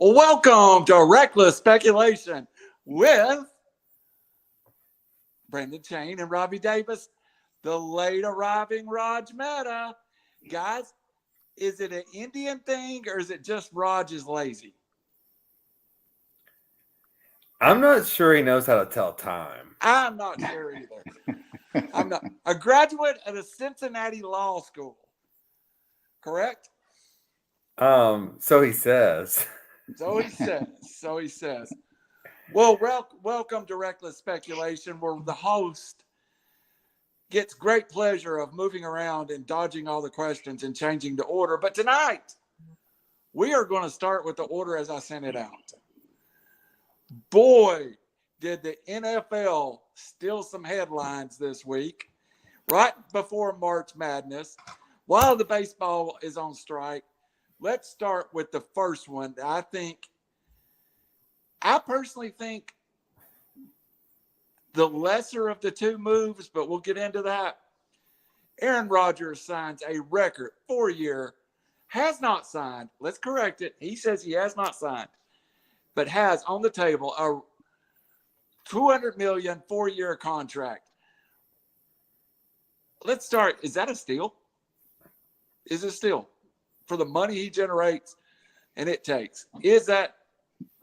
Welcome to Reckless Speculation with Brendan Chain and Robbie Davis, the late arriving Raj Mehta. Guys, is it an Indian thing or is it just Raj is lazy? I'm not sure he knows how to tell time. I'm not sure either. I'm not a graduate at a Cincinnati law school. Correct? So he says. So he says. So he says. Well, welcome to Reckless Speculation, where the host gets great pleasure of moving around and dodging all the questions and changing the order. But tonight, we are going to start with the order as I sent it out. Boy, did the NFL steal some headlines this week, right before March Madness, while the baseball is on strike. Let's start with the first one. I personally think the lesser of the two moves, but we'll get into that. Aaron Rodgers signs a record 4-year, has not signed. Let's correct it. He says he has not signed, but has on the table a $200 million 4-year contract. Let's start. Is that a steal? Is it a steal for the money he generates and it takes? Is that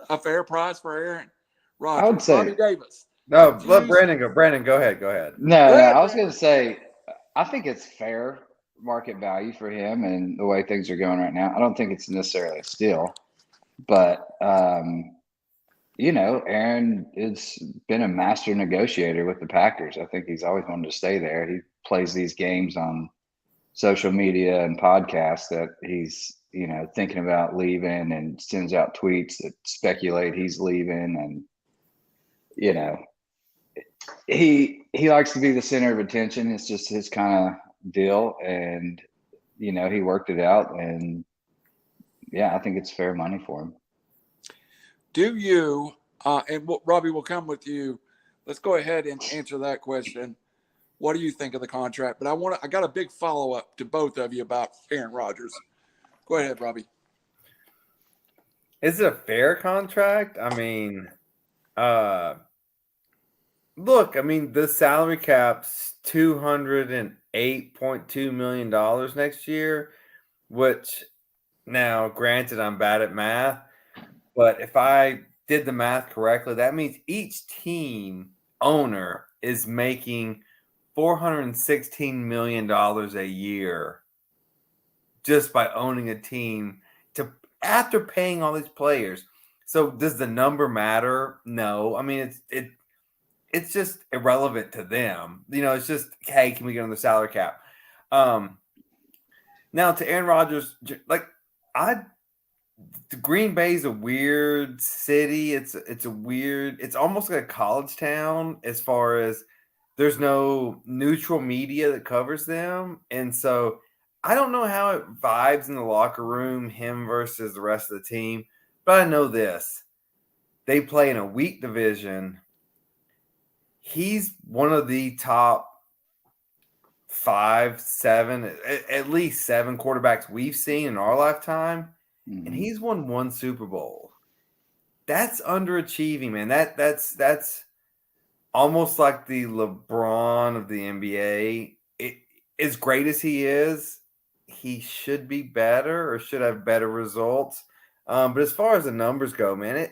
a fair price for Aaron Rodgers? I would say Robbie Davis. No, let Brandon go. Brandon, go ahead. Go ahead. No, I was going to say, I think it's fair market value for him and the way things are going right now. I don't think it's necessarily a steal, but Aaron has been a master negotiator with the Packers. I think he's always wanted to stay there. He plays these games on social media and podcasts that he's, thinking about leaving and sends out tweets that speculate he's leaving. And, he likes to be the center of attention. It's just his kind of deal. And, he worked it out. And, yeah, I think it's fair money for him. Do you, and Robbie will come with you. Let's go ahead and answer that question. What do you think of the contract? But I got a big follow-up to both of you about Aaron Rodgers. Go ahead, Robbie. Is it a fair contract? I mean, look, the salary cap's $208.2 million next year, which now, granted, I'm bad at math, but if I did the math correctly, that means each team owner is making $416 million a year just by owning a team after paying all these players. So does the number matter? No. It's just irrelevant to them. It's just, hey, can we get on the salary cap? Now to Aaron Rodgers, the Green Bay is a weird city. It's almost like a college town as far as there's no neutral media that covers them. And so I don't know how it vibes in the locker room, him versus the rest of the team. But I know this. They play in a weak division. He's one of the top 5, 7, at least 7 quarterbacks we've seen in our lifetime. Mm-hmm. And he's won 1 Super Bowl. That's underachieving, man. That's almost like the LeBron of the NBA. As great as he is, he should be better or should have better results. But as far as the numbers go, man,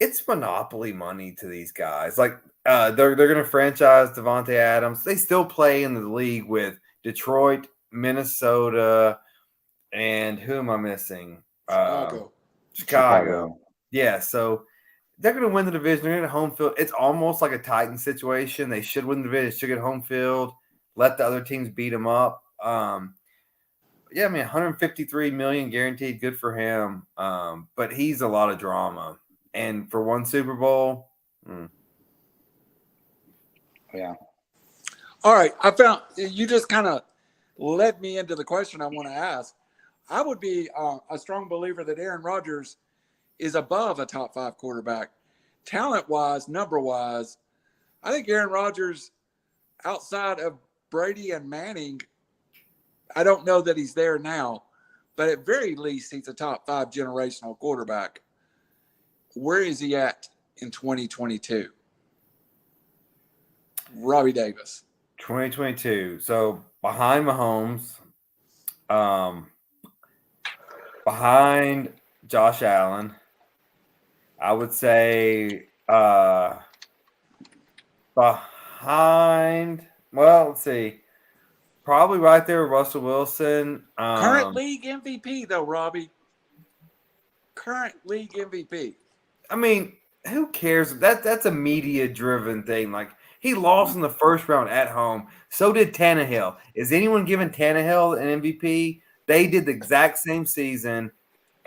it's monopoly money to these guys. Like they're going to franchise Devontae Adams. They still play in the league with Detroit, Minnesota, and who am I missing? Chicago. Yeah, so they're going to win the division. They're going to home field. It's almost like a Titans situation. They should win the division. Should get home field. Let the other teams beat them up. Yeah, $153 million guaranteed. Good for him. But he's a lot of drama. And for 1 Super Bowl, yeah. All right. I found you just kind of led me into the question I want to ask. I would be a strong believer that Aaron Rodgers is above a top 5 quarterback. Talent-wise, number-wise, I think Aaron Rodgers, outside of Brady and Manning, I don't know that he's there now. but at very least, he's a top 5 generational quarterback. Where is he at in 2022? Robbie Davis. 2022. So behind Mahomes, behind Josh Allen, I would say behind, well, let's see, probably right there with Russell Wilson. Current league MVP, though, Robbie. Current league MVP. I mean, who cares? That's a media-driven thing. Like, he lost in the first round at home. So did Tannehill. Is anyone giving Tannehill an MVP? They did the exact same season,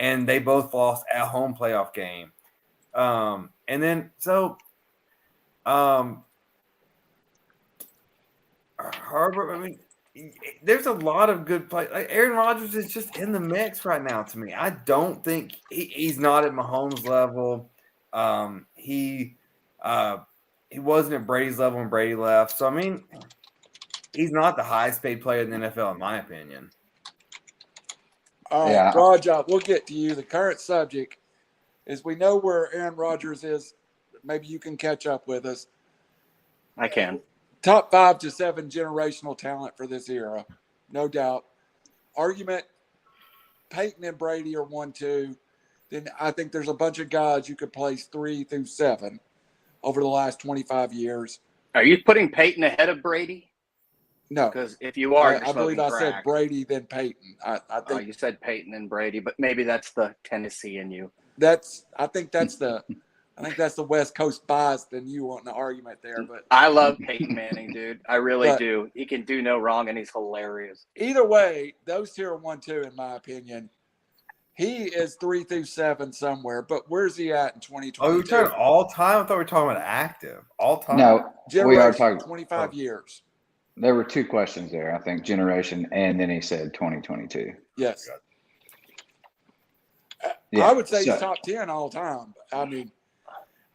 and they both lost at home playoff game. And then, so Herbert, I mean, there's a lot of good play. Like, Aaron Rodgers is just in the mix right now to me. I don't think he's not at Mahomes' level. He wasn't at Brady's level when Brady left. So, I mean, he's not the highest paid player in the NFL, in my opinion. All right, Yeah. Raj, we'll get to you. The current subject is we know where Aaron Rodgers is. Maybe you can catch up with us. I can. Top 5 to 7 generational talent for this era, no doubt. Argument, Peyton and Brady are 1, 2. Then I think there's a bunch of guys you could place 3 through 7 over the last 25 years. Are you putting Peyton ahead of Brady? No, Because if you are, I believe I said Brady then Peyton. I Oh, think you said Peyton and Brady, but maybe that's the Tennessee in you. I think that's the West Coast bias than you want in the argument there. But I love Peyton Manning, dude. I really But- do. He can do no wrong, and he's hilarious. either way, those two are 1, 2 in my opinion. He is 3 through 7 somewhere, but where's he at in 2022? Oh, we were talking all time? I thought we were talking about active. All time? No, we are Generation, talking. 25 years. There were 2 questions there, I think, generation, and then he said 2022. Yes. Yeah, I would say so- he's top 10 all time. I mean,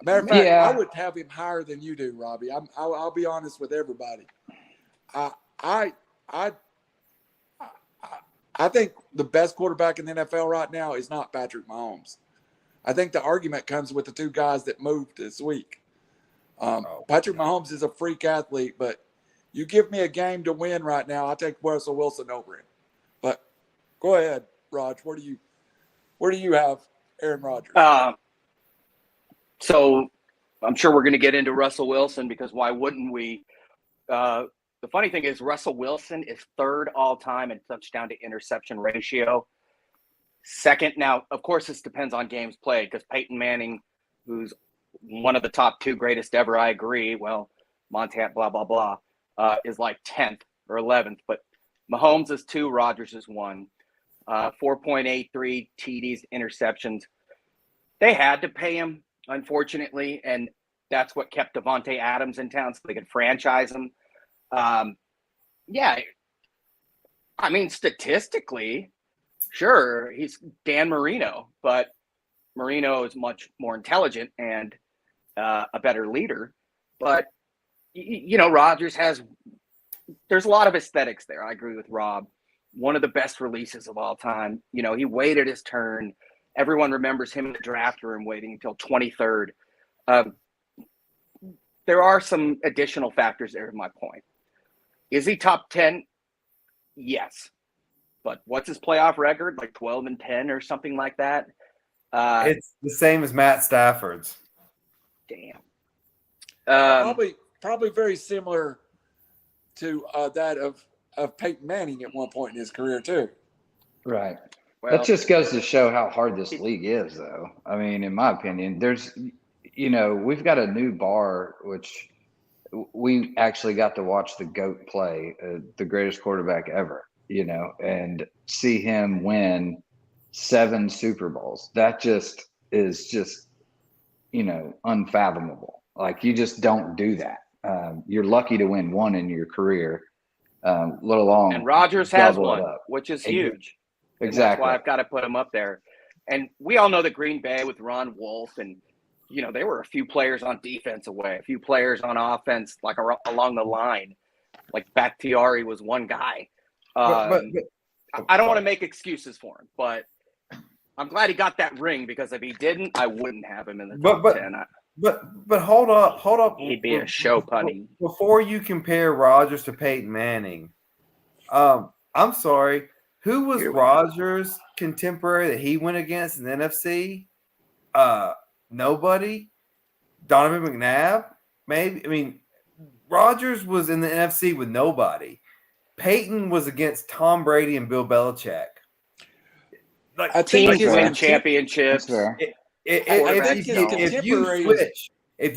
matter of fact, Yeah. I would have him higher than you do, Robbie. I'll be honest with everybody. I think the best quarterback in the NFL right now is not Patrick Mahomes. I think the argument comes with the 2 guys that moved this week. Patrick Mahomes is a freak athlete, but you give me a game to win right now, I'll take Russell Wilson over him. But go ahead, Raj. Where do you have Aaron Rodgers? So I'm sure we're going to get into Russell Wilson because why wouldn't we? The funny thing is Russell Wilson is 3rd all time in touchdown to interception ratio. 2nd, now, of course, this depends on games played because Peyton Manning, who's one of the top 2 greatest ever, I agree. Well, Montana, blah, blah, blah, is like 10th or 11th. But Mahomes is 2, Rodgers is 1. 4.83 TDs, interceptions. They had to pay him, unfortunately, and that's what kept Devontae Adams in town so they could franchise him. Yeah, I mean, statistically, sure, he's Dan Marino, but Marino is much more intelligent and a better leader. But, you know, Rodgers there's a lot of aesthetics there. I agree with Rob. One of the best releases of all time. You know, he waited his turn. Everyone remembers him in the draft room waiting until 23rd. There are some additional factors there, to my point. Is he top 10? Yes. But what's his playoff record? Like 12-10 or something like that? It's the same as Matt Stafford's. Damn. Probably very similar to that of Peyton Manning at one point in his career too. Right. Well, That just goes to show how hard this league is, though. I mean, in my opinion, we've got a new bar, which we actually got to watch the GOAT play, the greatest quarterback ever, and see him win 7 Super Bowls. That just is unfathomable. Like, you just don't do that. You're lucky to win 1 in your career, let alone. and Rodgers has double it 1, up. which is huge. And Exactly. that's why I've got to put him up there. And we all know that Green Bay with Ron Wolf and, they were a few players on defense away, a few players on offense, like along the line. Like Bakhtiari was one guy. But I don't want to make excuses for him, but I'm glad he got that ring, because if he didn't, I wouldn't have him in the top 10. But hold up. He'd be a show punny. Before you compare Rodgers to Peyton Manning, I'm sorry. Who was Rodgers' contemporary that he went against in the NFC? Nobody. Donovan McNabb, maybe. I mean, Rodgers was in the NFC with nobody. Peyton was against Tom Brady and Bill Belichick. Like, I think teams win championships. If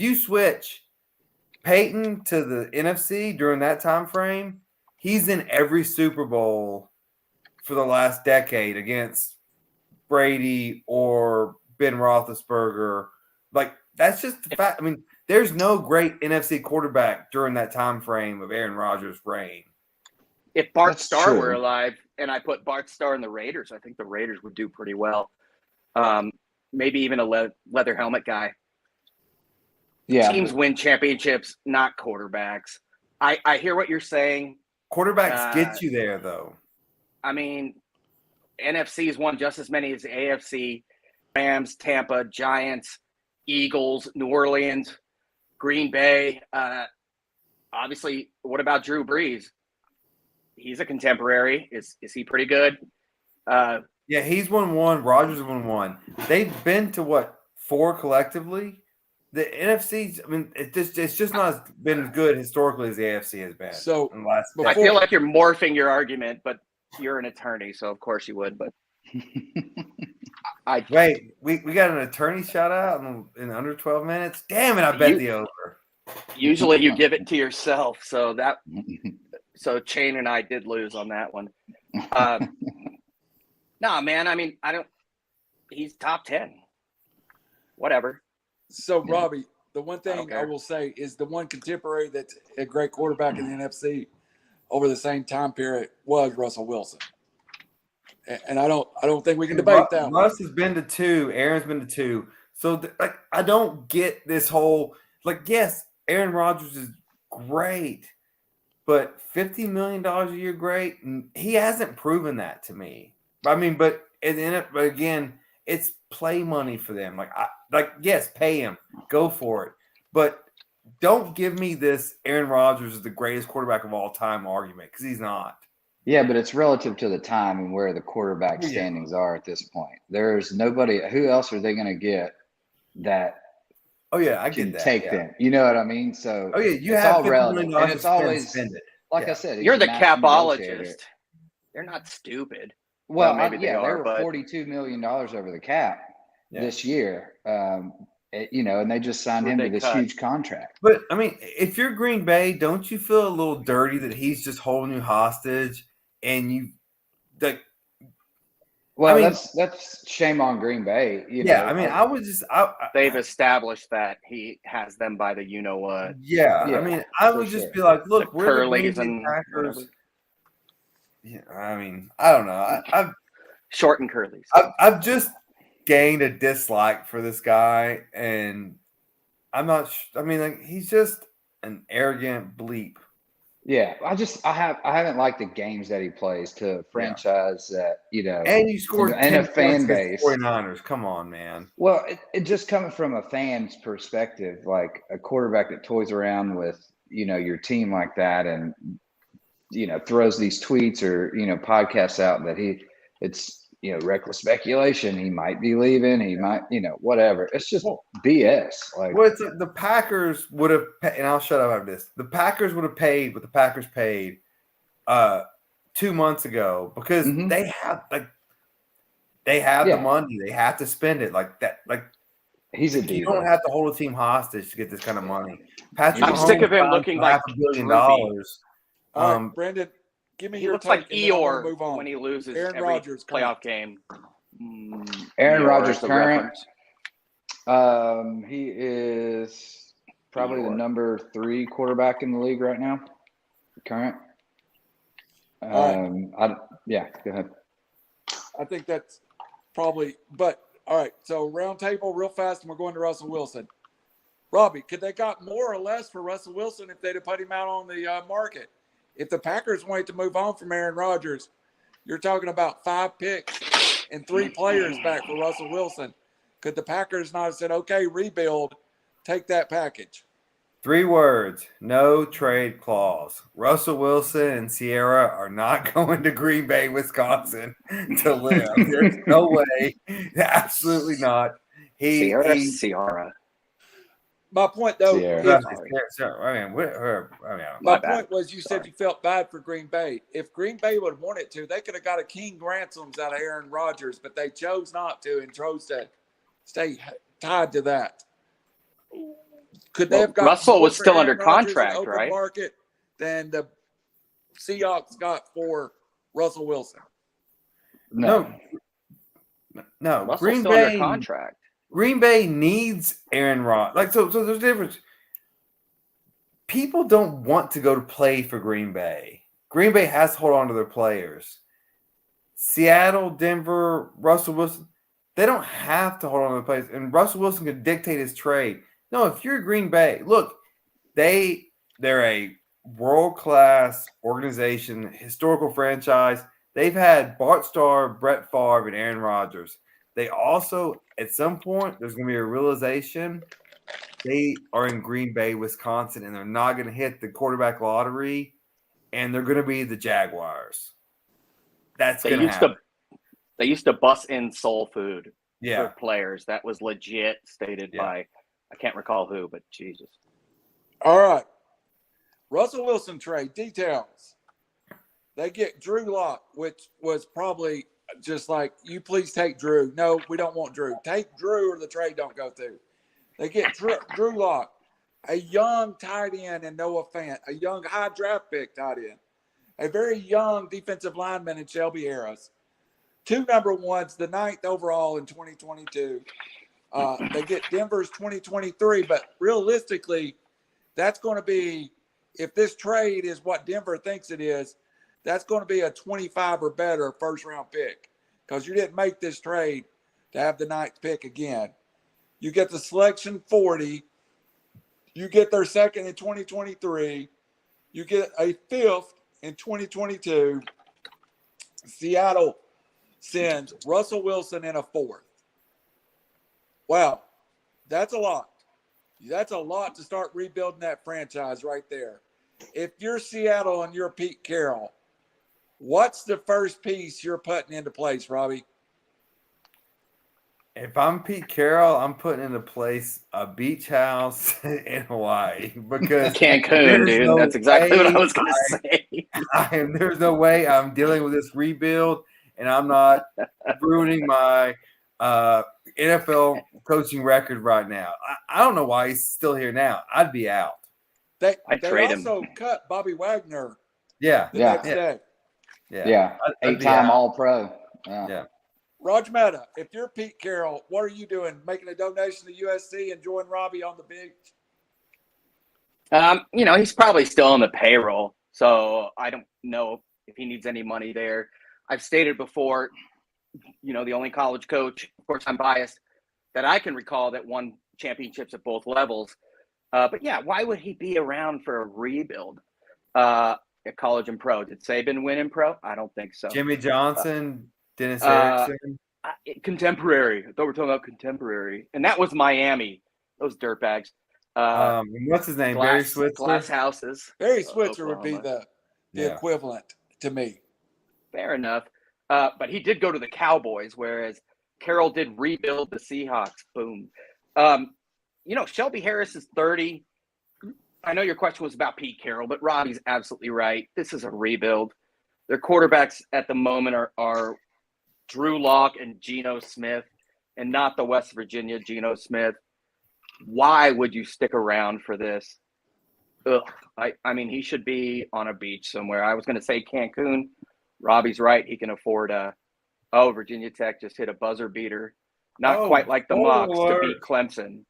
you switch Peyton to the NFC during that time frame, he's in every Super Bowl for the last decade against Brady or Ben Roethlisberger. Like, that's just the fact. I mean, there's no great NFC quarterback during that time frame of Aaron Rodgers' reign. If Bart Starr were alive and I put Bart Starr in the Raiders, I think the Raiders would do pretty well. Maybe even a leather helmet guy. Yeah. Teams win championships, not quarterbacks. I hear what you're saying. Quarterbacks get you there, though. I mean, NFC's won just as many as the AFC. Rams, Tampa, Giants, Eagles, New Orleans, Green Bay. Obviously, what about Drew Brees? He's a contemporary. Is he pretty good? Yeah, he's won one. Rodgers won one. They've been to what, 4 collectively? The NFC, I mean, it's just not been as good historically as the AFC has been. So in the last I feel like you're morphing your argument, but you're an attorney, so of course you would. But wait, we got an attorney shout out in under 12 minutes. Damn it! I bet the over. Usually you give it to yourself, so Chain and I did lose on that one. No, man. I mean, he's top 10. Whatever. So, Robbie, the one thing I will say is the one contemporary that's a great quarterback in the NFC over the same time period was Russell Wilson. And I don't think we can debate that. Russ has been to 2. Aaron's been to 2. So, I don't get this whole yes, Aaron Rodgers is great, but $50 million a year, great. He hasn't proven that to me. I mean, but again, it's play money for them. Yes, pay him, go for it, but don't give me this Aaron Rodgers is the greatest quarterback of all time argument, because he's not. Yeah, but it's relative to the time and where the quarterback standings are at this point. There's nobody. Who else are they going to get that? Oh yeah, I get that. Take them. You know what I mean? So you have all relative, and it's always spend it. Like I said, you're the capologist. They're not stupid. Well, maybe they were $42 million over the cap this year. And they just signed him to this huge contract. But I mean, if you're Green Bay, don't you feel a little dirty that he's just holding you hostage and you Well, that's shame on Green Bay. I mean, they've established that he has them by the what. Yeah, I mean, I would just be like, look, we're the Green Bay Packers. Yeah, I mean, I don't know. I've short and curlies. I've just gained a dislike for this guy, and I'm not. I mean, he's just an arrogant bleep. Yeah, I haven't liked the games that he plays to a franchise that and you scored and a fan base. 49ers, come on, man. Well, it just coming from a fan's perspective, like a quarterback that toys around with your team like that, and throws these tweets or podcasts out that it's reckless speculation. He might be leaving. He might whatever. It's just BS. The Packers would have, and I'll shut up after this. The Packers would have paid what the Packers paid 2 months ago, because they have the money. They have to spend it like that. He's a diva. You don't have to hold a team hostage to get this kind of money. I'm sick of him looking like $500 million. All right, Brandon, give me he your looks take. like Eeyore when he loses Aaron every Rodgers, playoff game. Aaron Eeyore Rodgers is the current. reference. He is probably the number 3 quarterback in the league right now. Current. Go ahead. I think that's probably, but all right. So round table real fast, and we're going to Russell Wilson. Robbie, could they got more or less for Russell Wilson if they'd have put him out on the market? If the Packers wanted to move on from Aaron Rodgers, You're talking about 5 picks and 3 players back for Russell Wilson. Could the Packers not have said, okay, rebuild, take that package? 3 words, no trade clause. Russell Wilson and Sierra are not going to Green Bay, Wisconsin to live. There's no way. Absolutely not. Sierra. My point, though, Sierra. my point was you said you felt bad for Green Bay. If Green Bay would have wanted to, they could have got a king ransoms out of Aaron Rodgers, but they chose not to and chose to stay tied to that. Could they have got Russell was still under Aaron Rodgers contract, in open right? market than the Seahawks got for Russell Wilson? No. Russell's Green still Bay under contract. Green Bay needs Aaron Rodgers. So there's a difference. People don't want to go to play for Green Bay. Green Bay has to hold on to their players. Seattle, Denver, Russell Wilson, they don't have to hold on to their players. And Russell Wilson can dictate his trade. No, if you're Green Bay, look, they're a world-class organization, historical franchise. They've had Bart Starr, Brett Favre, and Aaron Rodgers. They also, at some point, there's going to be a realization they are in Green Bay, Wisconsin, and they're not going to hit the quarterback lottery, and they're going to be the Jaguars. That's going to happen. They used to bus in soul food Yeah. for players. That was legit stated by, I can't recall who, but Jesus. All right. Russell Wilson trade details. They get Drew Lock, which was probably just like, you please take Drew. No, we don't want Drew. Take Drew or the trade don't go through. They get Drew Lock, a young tight end and Noah Fant, a young high draft pick tight end, a very young defensive lineman in Shelby Harris. 2 number 1s, the 9th overall in 2022. They get Denver's 2023, but realistically, that's going to be, if this trade is what Denver thinks it is, that's going to be a 25 or better first-round pick because you didn't make this trade to have the 9th pick again. You get the selection 40. You get their 2nd in 2023. You get a 5th in 2022. Seattle sends Russell Wilson in a 4th. Wow, that's a lot. That's a lot to start rebuilding that franchise right there. If you're Seattle and you're Pete Carroll, what's the first piece you're putting into place, Robbie? If I'm Pete Carroll, I'm putting into place a beach house in Hawaii because Cancun, dude. No that's exactly what I was going to say. There's no way I'm dealing with this rebuild, and I'm not ruining my NFL coaching record right now. I don't know why he's still here now. I'd be out. They trade also cut Bobby Wagner. Yeah. The next day. Yeah. I'd be 8-time out. All-Pro. Yeah. Raj Mehta, if you're Pete Carroll, what are you doing? Making a donation to USC and join Robbie on the beach? He's probably still on the payroll, so I don't know if he needs any money there. I've stated before, the only college coach, of course I'm biased, that I can recall that won championships at both levels. But yeah, why would he be around for a rebuild at college and pro? Did Saban win in pro? I don't think so. Jimmy Johnson, Dennis Erickson. Contemporary. I thought we were talking about contemporary. And that was Miami, those dirtbags. What's his name? Barry Switzer? Glass houses. Barry Switzer would be Oklahoma. the equivalent to me. Fair enough. But he did go to the Cowboys, whereas Carroll did rebuild the Seahawks. Boom. Shelby Harris is 30. I know your question was about Pete Carroll, but Robbie's absolutely right. This is a rebuild. Their quarterbacks at the moment are Drew Lock and Geno Smith, and not the West Virginia Geno Smith. Why would you stick around for this? Ugh. I mean, he should be on a beach somewhere. I was going to say Cancun. Robbie's right. He can afford Virginia Tech just hit a buzzer beater. Not quite like the Mocs to beat Clemson.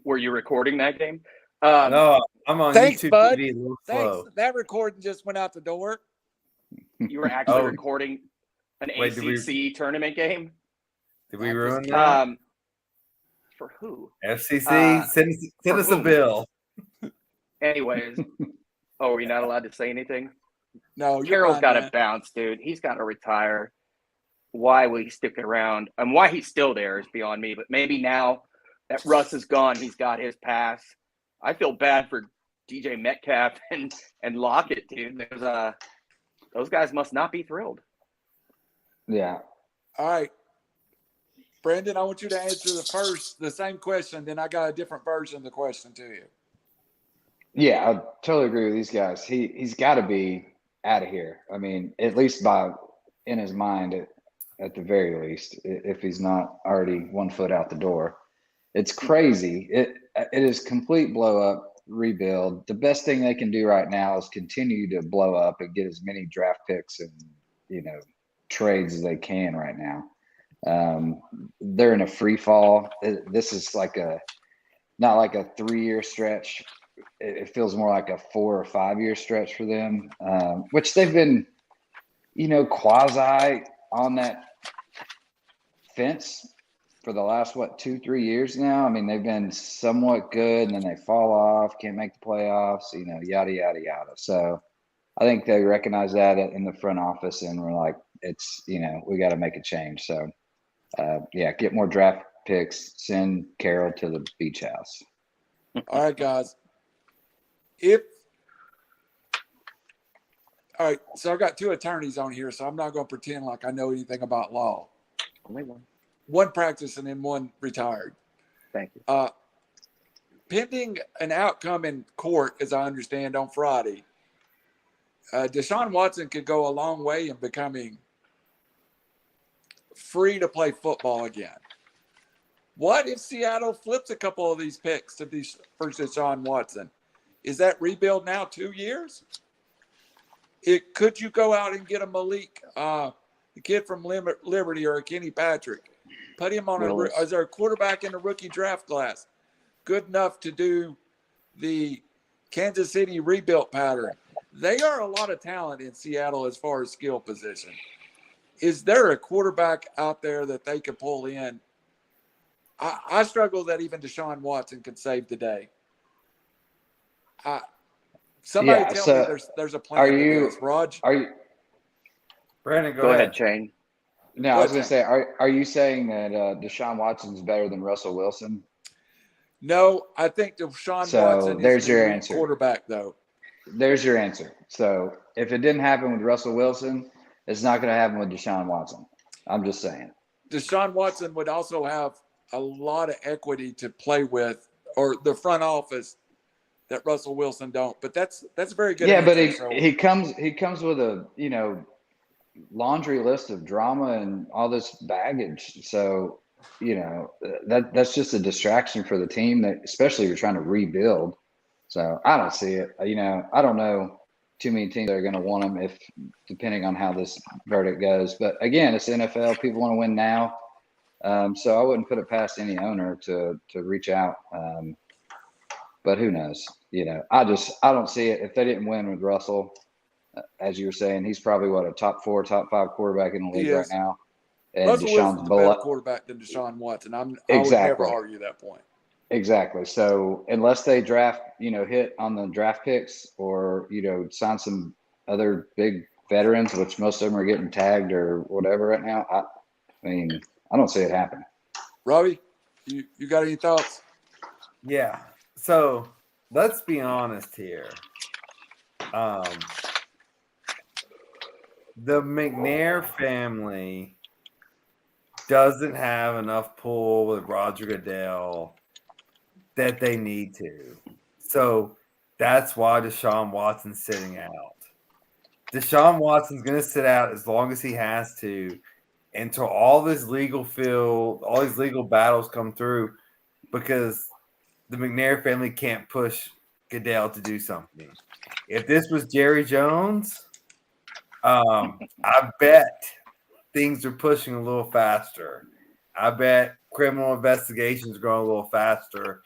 Were you recording that game? No, I'm on Thanks, YouTube bud. TV a little Thanks. slow. That recording just went out the door. You were actually recording an Wait, ACC tournament game? Did we ruin that? For who? FCC, send us a bill. Anyways. Oh, are you not allowed to say anything? No, you're Carroll's fine, got to man. bounce, dude. He's got to retire. Why will he stick around? And why he's still there is beyond me. But maybe now that Russ is gone, he's got his pass. I feel bad for DJ Metcalf and Lockett, dude. Those guys must not be thrilled. Yeah. All right. Brandon, I want you to answer the same question. Then I got a different version of the question to you. Yeah, I totally agree with these guys. He's got to be out of here. I mean, at least in his mind, at the very least, if he's not already 1 foot out the door. It's crazy. It is complete blow up, rebuild. The best thing they can do right now is continue to blow up and get as many draft picks and trades as they can right now. They're in a free fall. This is not like a 3-year stretch. It feels more like a 4 or 5 year stretch for them, which they've been, quasi on that fence for the last 2-3 years now. I mean, they've been somewhat good, and then they fall off, can't make the playoffs, yada yada yada. So I think they recognize that in the front office, and we're like, it's we got to make a change. So get more draft picks, send Carroll to the beach house. All right, guys. All right, so I've got 2 attorneys on here, so I'm not going to pretend like I know anything about law. Only one. One practicing and one retired. Thank you. Pending an outcome in court, as I understand, on Friday, Deshaun Watson could go a long way in becoming free to play football again. What if Seattle flips a couple of these picks for Deshaun Watson? Is that rebuild now 2 years? Could you go out and get a Malik, the kid from Liberty, or a Kenny Patrick? Put him on is there a quarterback in the rookie draft class good enough to do the Kansas City rebuilt pattern? They are a lot of talent in Seattle as far as skill position. Is there a quarterback out there that they could pull in? I struggle that even Deshaun Watson could save the day. Somebody tell me there's a plan to this. Raj? Brandon, go ahead, Chain. No, I was going to say, are you saying that Deshaun Watson's better than Russell Wilson? No, I think Deshaun Watson is an elite quarterback, though. There's your answer. So if it didn't happen with Russell Wilson, it's not going to happen with Deshaun Watson. I'm just saying. Deshaun Watson would also have a lot of equity to play with, or the front office, that Russell Wilson don't. But that's a very good answer. But he comes with a laundry list of drama and all this baggage. So that's just a distraction for the team, that especially if you're trying to rebuild. So I don't see it. I don't know too many teams that are going to want him, if depending on how this verdict goes. But again, it's NFL. People want to win now. So I wouldn't put it past any owner to reach out. But who knows? I don't see it. If they didn't win with Russell, as you were saying, he's probably a top 4, top 5 quarterback in the league right now. And Russell Wilson's a better quarterback than Deshaun Watson. I would never argue that point. Exactly. So unless they draft, hit on the draft picks, or sign some other big veterans, which most of them are getting tagged or whatever right now, I don't see it happen. Robbie, you got any thoughts? Yeah. So let's be honest here. The McNair family doesn't have enough pull with Roger Goodell that they need to. So that's why Deshaun Watson's sitting out. Deshaun Watson's going to sit out as long as he has to, until all these legal battles come through, because the McNair family can't push Goodell to do something. If this was Jerry Jones, I bet things are pushing a little faster. I bet criminal investigations are going a little faster.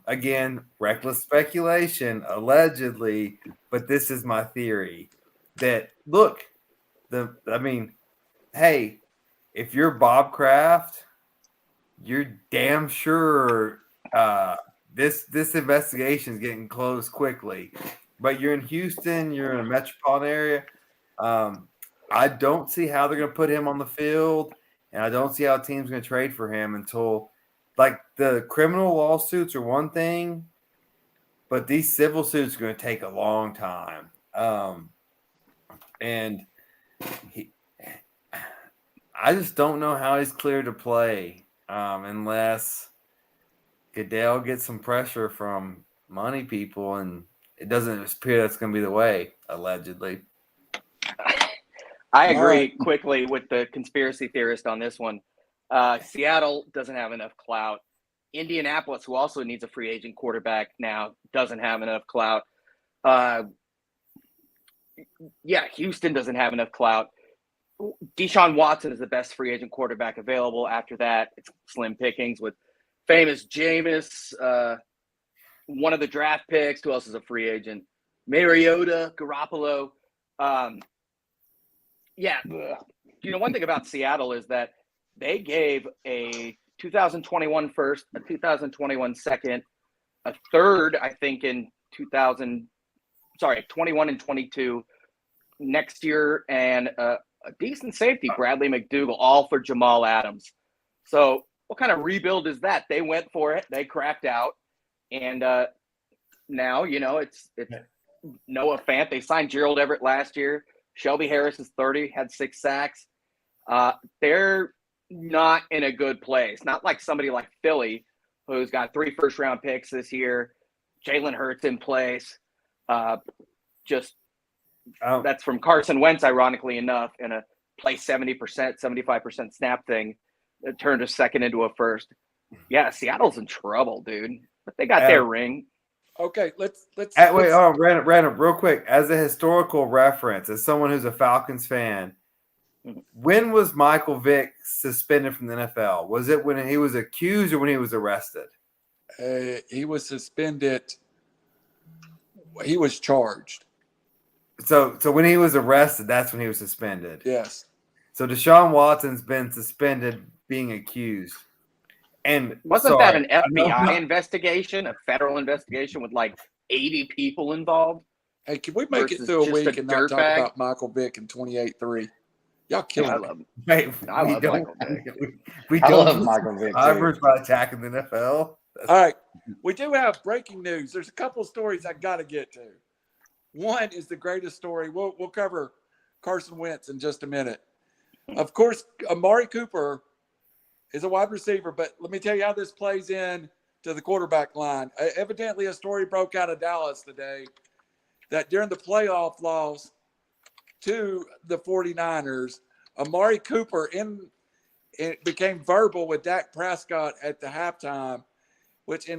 Again, reckless speculation, allegedly, but this is my theory. That look, hey, if you're Bob Kraft, you're damn sure this investigation is getting closed quickly. but you're in Houston, you're in a metropolitan area. I don't see how they're going to put him on the field, and I don't see how a team's going to trade for him until, like, the criminal lawsuits are one thing, but these civil suits are going to take a long time. And I just don't know how he's cleared to play unless Goodell gets some pressure from money people, and it doesn't appear that's going to be the way, allegedly. I agree quickly with the conspiracy theorist on this one. Seattle doesn't have enough clout. Indianapolis, who also needs a free agent quarterback now, doesn't have enough clout. Houston doesn't have enough clout. Deshaun Watson is the best free agent quarterback available. After that, it's slim pickings with famous Jameis, one of the draft picks. Who else is a free agent? Mariota, Garoppolo. One thing about Seattle is that they gave a 2021 first, a 2021 second, a third, I think, in 21 and 22 next year, and a decent safety, Bradley McDougall, all for Jamal Adams. So what kind of rebuild is that? They went for it. They cracked out. And now, it's Noah Fant. They signed Gerald Everett last year. Shelby Harris is 30, had 6 sacks. They're not in a good place. Not like somebody like Philly, who's got 3 first-round picks this year. Jalen Hurts in place. That's from Carson Wentz, ironically enough, in a play 70%, 75% snap thing that turned a second into a first. Yeah, Seattle's in trouble, dude. But they got their ring. Okay, let's wait, Brandon, real quick. As a historical reference, as someone who's a Falcons fan, when was Michael Vick suspended from the NFL? Was it when he was accused or when he was arrested? He was suspended. He was charged. So when he was arrested, that's when he was suspended. Yes. So Deshaun Watson's been suspended being accused. And wasn't that an FBI investigation, a federal investigation with like 80 people involved? Hey, can we make it through a week and not talk about Michael Vick and 28-3? Y'all killing me. I love Michael Vick. I love Michael Vick. Survivors by attacking the NFL. All right. We do have breaking news. There's a couple of stories I got to get to. One is the greatest story. We'll cover Carson Wentz in just a minute. Of course, Amari Cooper is a wide receiver, but let me tell you how this plays in to the quarterback line. Evidently, a story broke out of Dallas today that during the playoff loss to the 49ers, Amari Cooper it became verbal with Dak Prescott at the halftime, which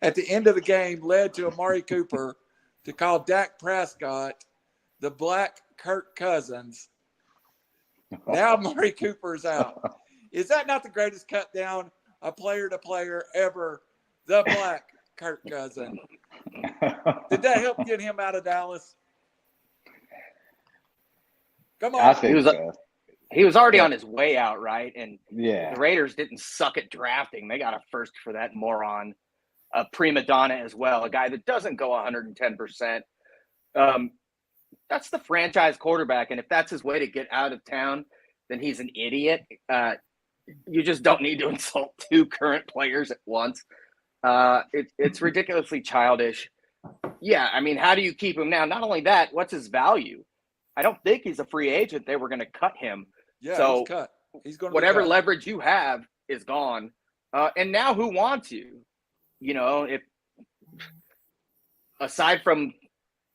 at the end of the game led to Amari Cooper to call Dak Prescott the black Kirk Cousins. Now Amari Cooper's out. Is that not the greatest cut down a player to player ever? The black Kirk Cousins. Did that help get him out of Dallas? Come on. I think so. He was already on his way out, right? And the Raiders didn't suck at drafting. They got a first for that moron. A prima donna as well, a guy that doesn't go 110%. That's the franchise quarterback, and if that's his way to get out of town, then he's an idiot. You just don't need to insult 2 current players at once. It's ridiculously childish. Yeah, I mean, how do you keep him now? Not only that, what's his value? I don't think he's a free agent. They were going to cut him. Yeah, so he's cut. He's going to whatever leverage you have is gone. And now who wants you? If aside from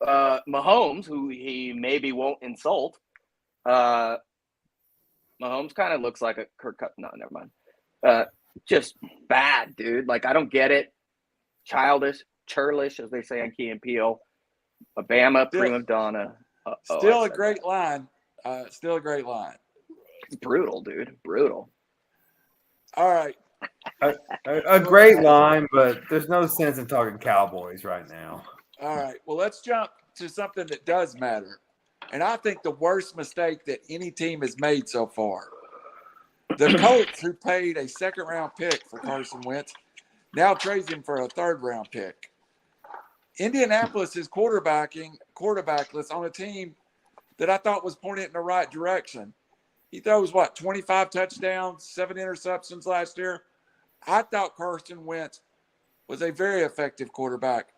Mahomes, who he maybe won't insult, Mahomes kind of looks like a Kirk Cousins. No, never mind. Just bad, dude. Like, I don't get it. Churlish, as they say on Key and Peele. Alabama, prima donna. Still a great line. Still a great line. It's brutal, dude. Brutal. All right. A great line, but there's no sense in talking Cowboys right now. All right. Well, let's jump to something that does matter. And I think the worst mistake that any team has made so far. The Colts, who paid a second-round pick for Carson Wentz, now trades him for a third-round pick. Indianapolis is quarterbackless on a team that I thought was pointed in the right direction. He throws 25 touchdowns, 7 interceptions last year. I thought Carson Wentz was a very effective quarterback.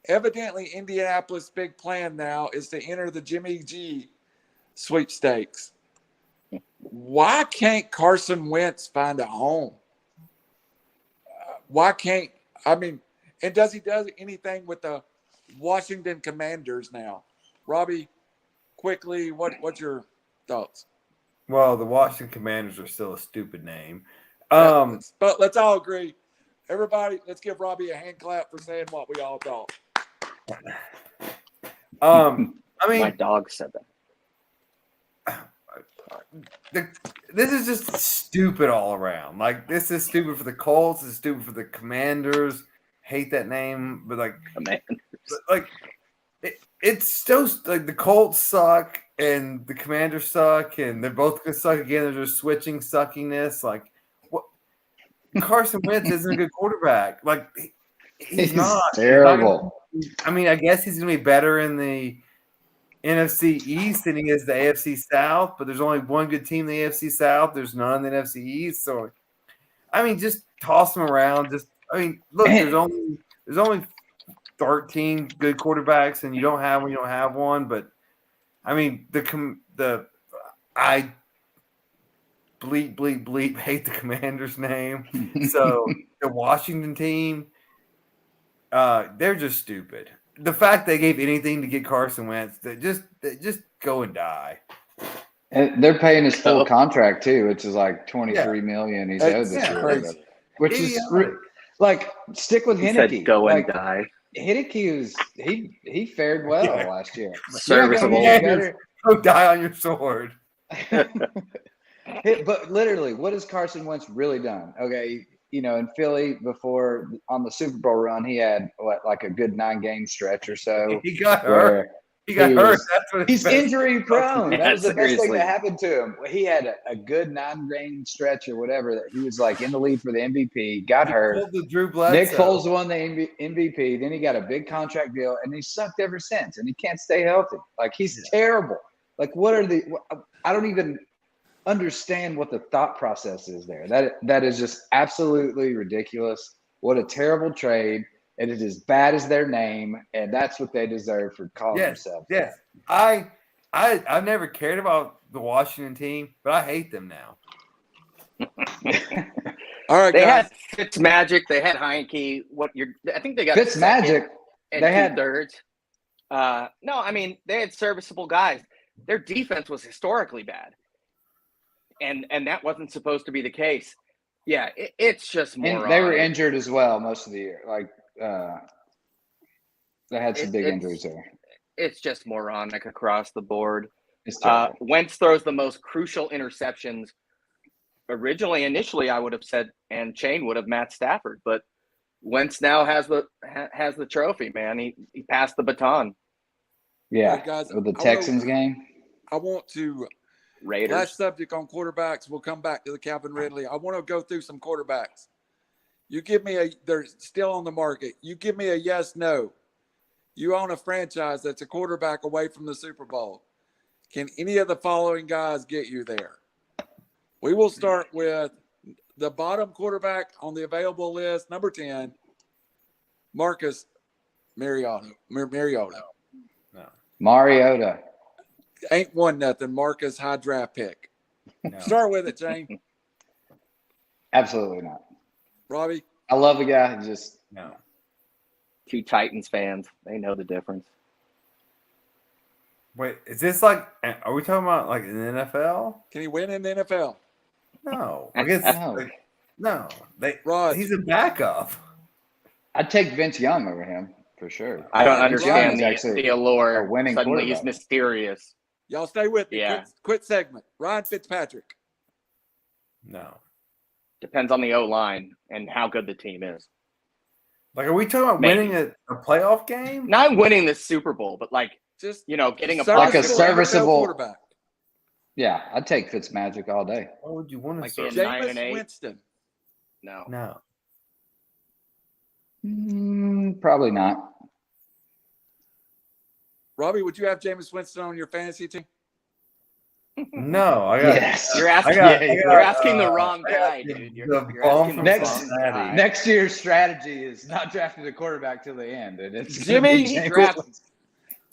Evidently, Indianapolis' big plan now is to enter the Jimmy G sweepstakes. Why can't Carson Wentz find a home? And does he do anything with the Washington Commanders now? Robbie, quickly, what's your thoughts? Well, the Washington Commanders are still a stupid name. But let's all agree. Everybody, let's give Robbie a hand clap for saying what we all thought. My dog said that. This is just stupid all around. Like, this is stupid for the Colts. It's stupid for the Commanders. Hate that name, but it's still like the Colts suck and the Commanders suck, and they're both gonna suck again. They're just switching suckiness. Like, what? Carson Wentz isn't a good quarterback. Like, he's not terrible. I guess he's gonna be better in the NFC East than he is the AFC South, but there's only one good team in the AFC South. There's none in the NFC East. So, just toss him around. Look, there's only 13 good quarterbacks, and you don't have one. But I bleep hate the Commanders' name. So the Washington team, they're just stupid. The fact they gave anything to get Carson Wentz, they just go and die. And they're paying his full contract too, which is like $23 million he's owed this year. Which is stick with Heineke. Said go and die. Heineke he fared well last year. Serviceable. Go die on your sword. But literally, what has Carson Wentz really done? Okay, in Philly before on the Super Bowl run, he had a good 9-game stretch or so. He got hurt. That's what he's injury prone. Yeah, that was the best thing seriously. that happened to him. He had a good 9-game stretch or whatever that he was in the lead for the MVP. Got hurt. Nick Foles won the MVP. Then he got a big contract deal, and he sucked ever since. And he can't stay healthy. He's terrible. I don't even understand what the thought process is there. That is just absolutely ridiculous. What a terrible trade. It is as bad as their name, and that's what they deserve for calling themselves. Yes. I've never cared about the Washington team, but I hate them now. All right, They guys. had Fitzmagic. They had Heineke. I think they got Fitzmagic. and They had 2/3. They had serviceable guys. Their defense was historically bad, and that wasn't supposed to be the case. Yeah, it's just more. And they were injured as well most of the year. They had some big injuries there. It's just moronic across the board. It's terrible. Wentz throws the most crucial interceptions. Initially, I would have said, and Chain would have Matt Stafford, but Wentz now has the trophy. Man, he passed the baton. Yeah, All right, guys, with the Texans game. I want to. Raiders. Last subject on quarterbacks. We'll come back to the Calvin Ridley. I want to go through some quarterbacks. You give me they're still on the market. You give me a yes, no. You own a franchise that's a quarterback away from the Super Bowl. Can any of the following guys get you there? We will start with the bottom quarterback on the available list, number 10, Marcus Mariota. No. Mariota. Ain't won nothing. Marcus, high draft pick. No. Start with it, Jane. Absolutely not. Robbie? I love the guy. Just No. Two Titans fans. They know the difference. Wait, is this are we talking about in the NFL? Can he win in the NFL? No. I guess No. no. Raj. He's a backup. I'd take Vince Young over him for sure. I don't Vince Young understand is actually the allure. a winning Suddenly he's quarterback. mysterious. Y'all stay with me. Yeah. Quit segment. Ryan Fitzpatrick. No. Depends on the O-line and how good the team is. Are we talking about Maybe. winning a playoff game? Not winning the Super Bowl, but Just getting a Like a NFL serviceable- quarterback. Yeah, I'd take Fitzmagic all day. Why would you want to Like serve? in 9 and Jameis 8. Winston. No. No. Probably not. Robbie, would you have Jameis Winston on your fantasy team? No, I got. Yes. You're asking. You're asking the wrong guy, dude. You're asking the Next- wrong guy. Next year's strategy is not drafting the quarterback till the end, and it's gonna Jimmy, be Jameis draft- Winston.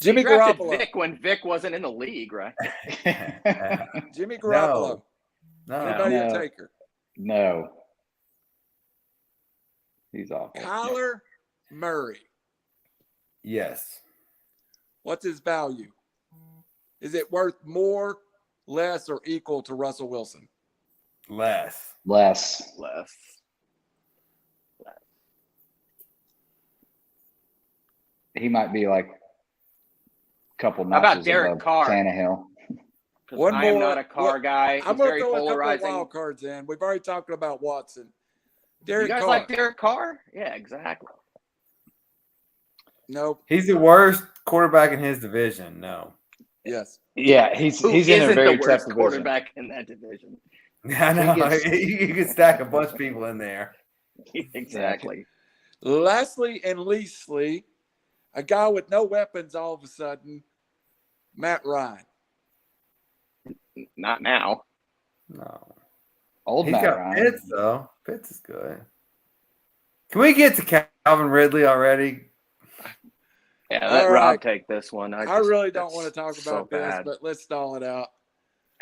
Jimmy He drafted Garoppolo. Vic when Vic wasn't in the league, right? Jimmy Garoppolo. No. Anybody No. a taker? No, he's awful. Kyler Murray. Yes. What's his value? Is it worth more, less, or equal to Russell Wilson? Less. Less. He might be like a couple How about notches Derek above Carr? Tannehill. One I'm more- not a car guy. He's I'm going to very throw a couple polarizing. wild cards in. We've already talked about Watson. You Derek guys Carr. like Derek Carr? Yeah, exactly. Nope. He's the worst quarterback in his division. No. Yes. Yeah, he's Who in a isn't very the tough worst division. quarterback in that division? I know. gets- You could stack a bunch of people in there. Exactly. Lastly and leastly, a guy with no weapons all of a sudden, Matt Ryan. Not now. No. Old He's Matt got Ryan. Pitts, though. Pitts is good. Can we get to Calvin Ridley already? Yeah, let All Rob right. take this one. I really don't want to talk so about this, bad. but let's stall it out.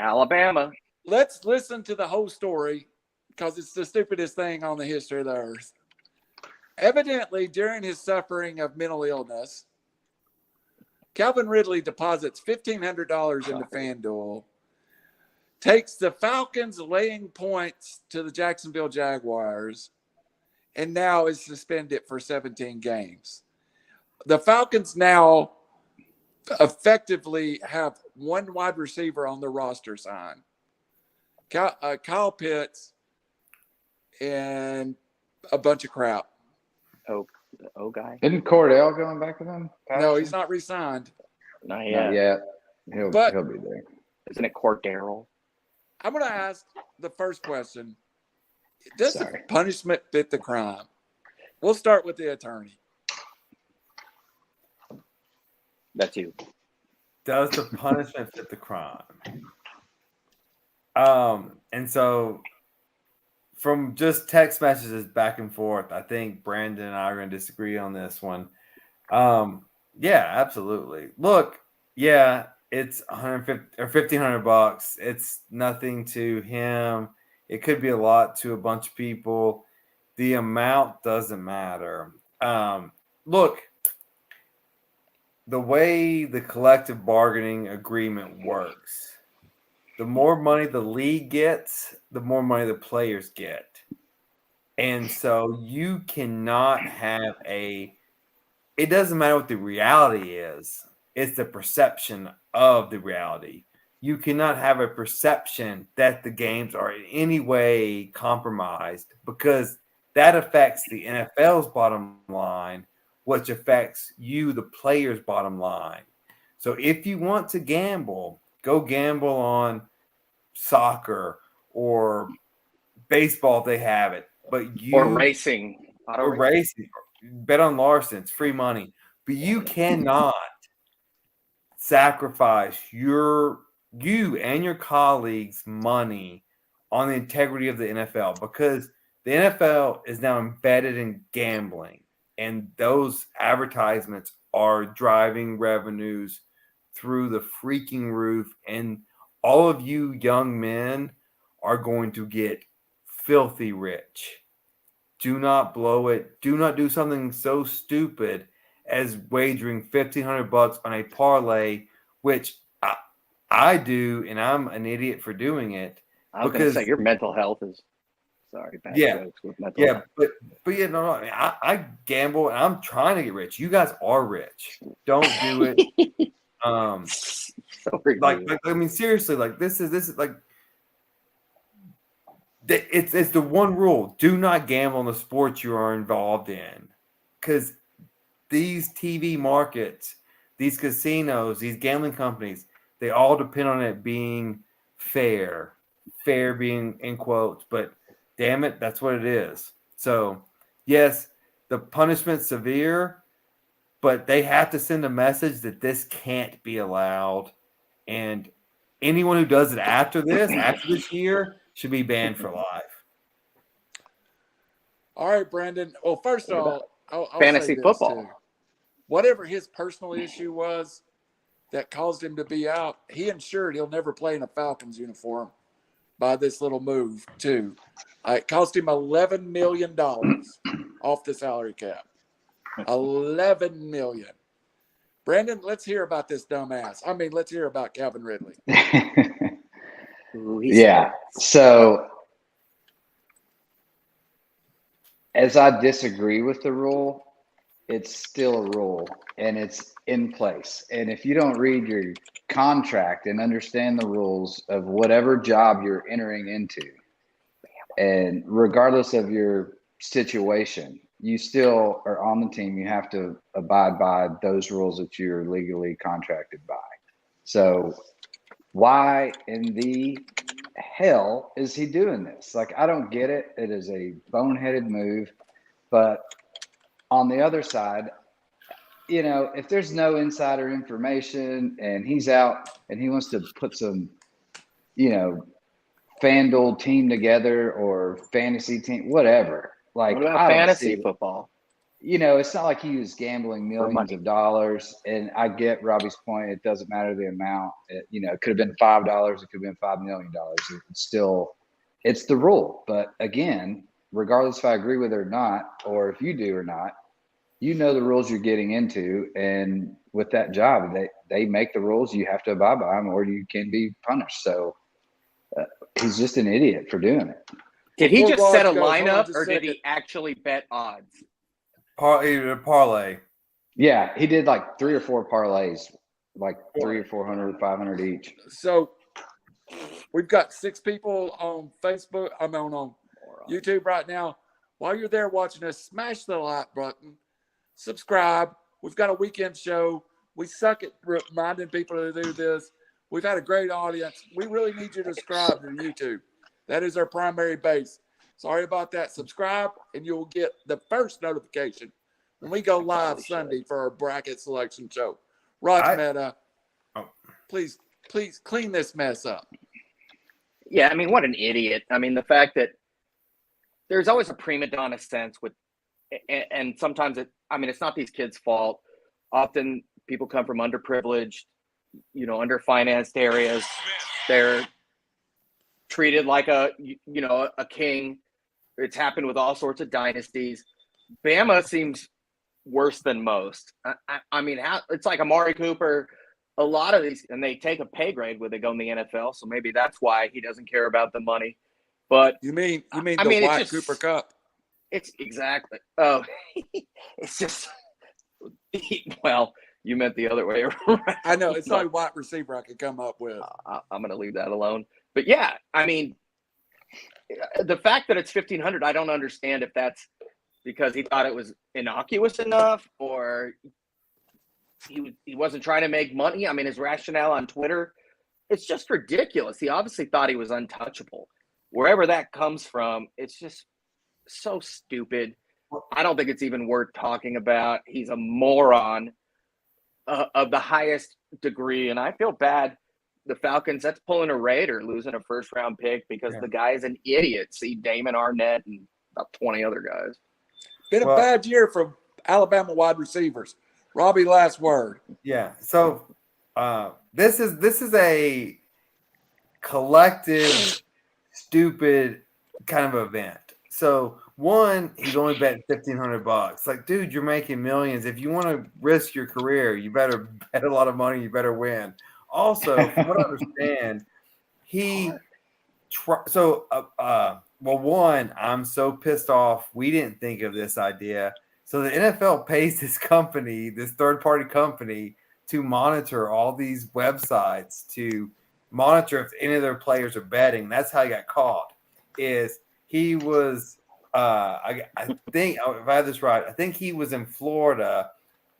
Alabama. Let's listen to the whole story because it's the stupidest thing on the history of the earth. Evidently, during his suffering of mental illness, Calvin Ridley deposits $1,500 into FanDuel, takes the Falcons laying points to the Jacksonville Jaguars, and now is suspended for 17 games. The Falcons now effectively have one wide receiver on the roster signed. Kyle Pitts and a bunch of crap. Oh, the O guy. Isn't Cordell going back with them? No, he's not re-signed. Not Not yet. yet. He'll But- be there. Isn't it Cordero? I'm going to ask the first question. Does the Sorry. punishment fit the crime? We'll start with the attorney. That's you. Does the punishment fit the crime? And so from just text messages back and forth, I think Brandon and I are going to disagree on this one. Yeah, absolutely. Look, yeah, it's $150 or $1,500. It's nothing to him. It could be a lot to a bunch of people. The amount doesn't matter. Look, the way the collective bargaining agreement works, the more money the league gets, the more money the players get. And so you cannot have it doesn't matter what the reality is. It's the perception of the reality. You cannot have a perception that the games are in any way compromised because that affects the NFL's bottom line, which affects you, the player's bottom line. So if you want to gamble, go gamble on soccer or baseball if they have it. But you Or racing. Auto or racing, bet on Larson, it's free money. But you cannot sacrifice you and your colleagues' money on the integrity of the NFL because the NFL is now embedded in gambling, and those advertisements are driving revenues through the freaking roof. And all of you young men are going to get filthy rich. Do not blow it. Do not do something so stupid as wagering $1,500 on a parlay, which I do, and I'm an idiot for doing it. I was going to say your mental health is. Sorry, bad jokes with mental health. But yeah, no. I mean, I gamble, and I'm trying to get rich. You guys are rich. Don't do it. So ridiculous. I mean, seriously, like this is like. It's the one rule. Do not gamble on the sports you are involved in. Because these TV markets, these casinos, these gambling companies, they all depend on it being fair. Fair being in quotes, but damn it, that's what it is. So, yes, the punishment's severe, but they have to send a message that this can't be allowed. And anyone who does it after this year, should be banned for life. All right, Brandon. Well, first of all, I'll Fantasy say this football. too. Whatever his personal issue was that caused him to be out, he ensured he'll never play in a Falcons uniform by this little move too. It cost him $11 million off the salary cap. $11 million. Brandon, let's hear about this dumbass. I mean, let's hear about Calvin Ridley. Ooh, Yeah. So as I disagree with the rule, it's still a rule and it's in place. And if you don't read your contract and understand the rules of whatever job you're entering into, and regardless of your situation, you still are on the team. You have to abide by those rules that you're legally contracted by. So why in the hell is he doing this? Like, I don't get it. It is a boneheaded move. But on the other side, you know, if there's no insider information and he's out and he wants to put some, you know, FanDuel team together or fantasy team, whatever. Like, What about I don't fantasy see, football? you know, it's not like he was gambling millions money. of dollars. And I get Robbie's point. It doesn't matter the amount. You know, it could have been $5. It could have been $5 million. It's still, it's the rule. But again, regardless if I agree with it or not, or if you do or not, you know the rules you're getting into. And with that job, they make the rules. You have to abide by them or you can be punished. So he's just an idiot for doing it. Did he Before just set a Raj goes, hold on lineup, just a or did he second. actually bet odds? Parlay. Yeah, he did like 3 or 4 parlays, like 300 or 400, 500 each. So we've got 6 people on Facebook. I'm on YouTube right now. While you're there watching us, smash the like button, subscribe. We've got a weekend show. We suck at reminding people to do this. We've had a great audience. We really need you to subscribe to YouTube. That is our primary base. Sorry about that. Subscribe, and you'll get the first notification when we go live Sunday for our bracket selection show. Raj Meta, please clean this mess up. Yeah, I mean, what an idiot. I mean, the fact that there's always a prima donna sense with, and sometimes it's not these kids' fault. Often people come from underprivileged, you know, underfinanced areas. They're treated like a king. It's happened with all sorts of dynasties. Bama seems worse than most. I mean, it's like Amari Cooper. A lot of these, and they take a pay grade when they go in the NFL. So maybe that's why he doesn't care about the money. But You mean the White Cooper Cup? It's exactly. Oh, it's just. Well, you meant the other way around. I know it's the only wide receiver I could come up with. I'm going to leave that alone. But yeah, I mean, the fact that it's 1,500, I don't understand if that's because he thought it was innocuous enough or he wasn't trying to make money. I mean, his rationale on Twitter, it's just ridiculous. He obviously thought he was untouchable. Wherever that comes from, it's just so stupid. I don't think it's even worth talking about. He's a moron of the highest degree, and I feel bad. The Falcons, that's pulling a Raider, losing a first-round pick because the guy is an idiot. See Damon Arnett and about 20 other guys. Been a bad year for Alabama wide receivers. Robbie, last word. Yeah. So this is a collective, stupid kind of event. So one, he's only betting $1,500. Like, dude, you're making millions. If you want to risk your career, you better bet a lot of money. You better win. Also, from what I understand, one, I'm so pissed off. We didn't think of this idea. So the NFL pays this company, this third-party company, to monitor all these websites, to monitor if any of their players are betting. That's how he got caught. He was, I think, if I have this right, I think he was in Florida,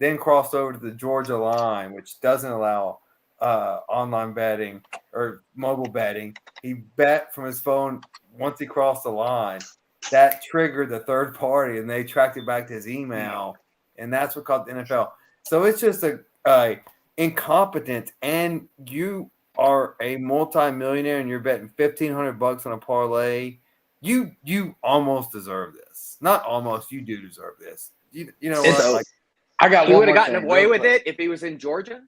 then crossed over to the Georgia line, which doesn't allow online betting or mobile betting. He bet from his phone once he crossed the line. That triggered the third party, and they tracked it back to his email, and that's what caught the NFL. So it's just a incompetence, and you are a multi-millionaire and you're betting $1,500 on a parlay. You almost deserve this. Not almost, you do deserve this. You know what? So- Like, I got He one would have more gotten thing, away real with quick. it if he was in Georgia.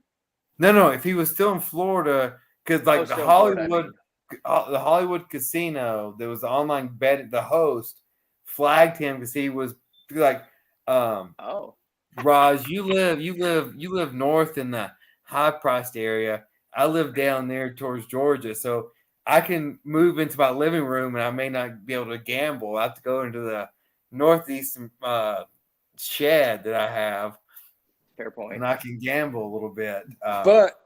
no, if he was still in Florida, because like the Still in Florida, I Hollywood, mean. the Hollywood casino, there was the online bet. The host flagged him because he was like, Oh, Raj, you live north in the high-priced area. I live down there towards Georgia, so I can move into my living room, and I may not be able to gamble. I have to go into the northeast shed that I have, fair point. and I can gamble a little bit. But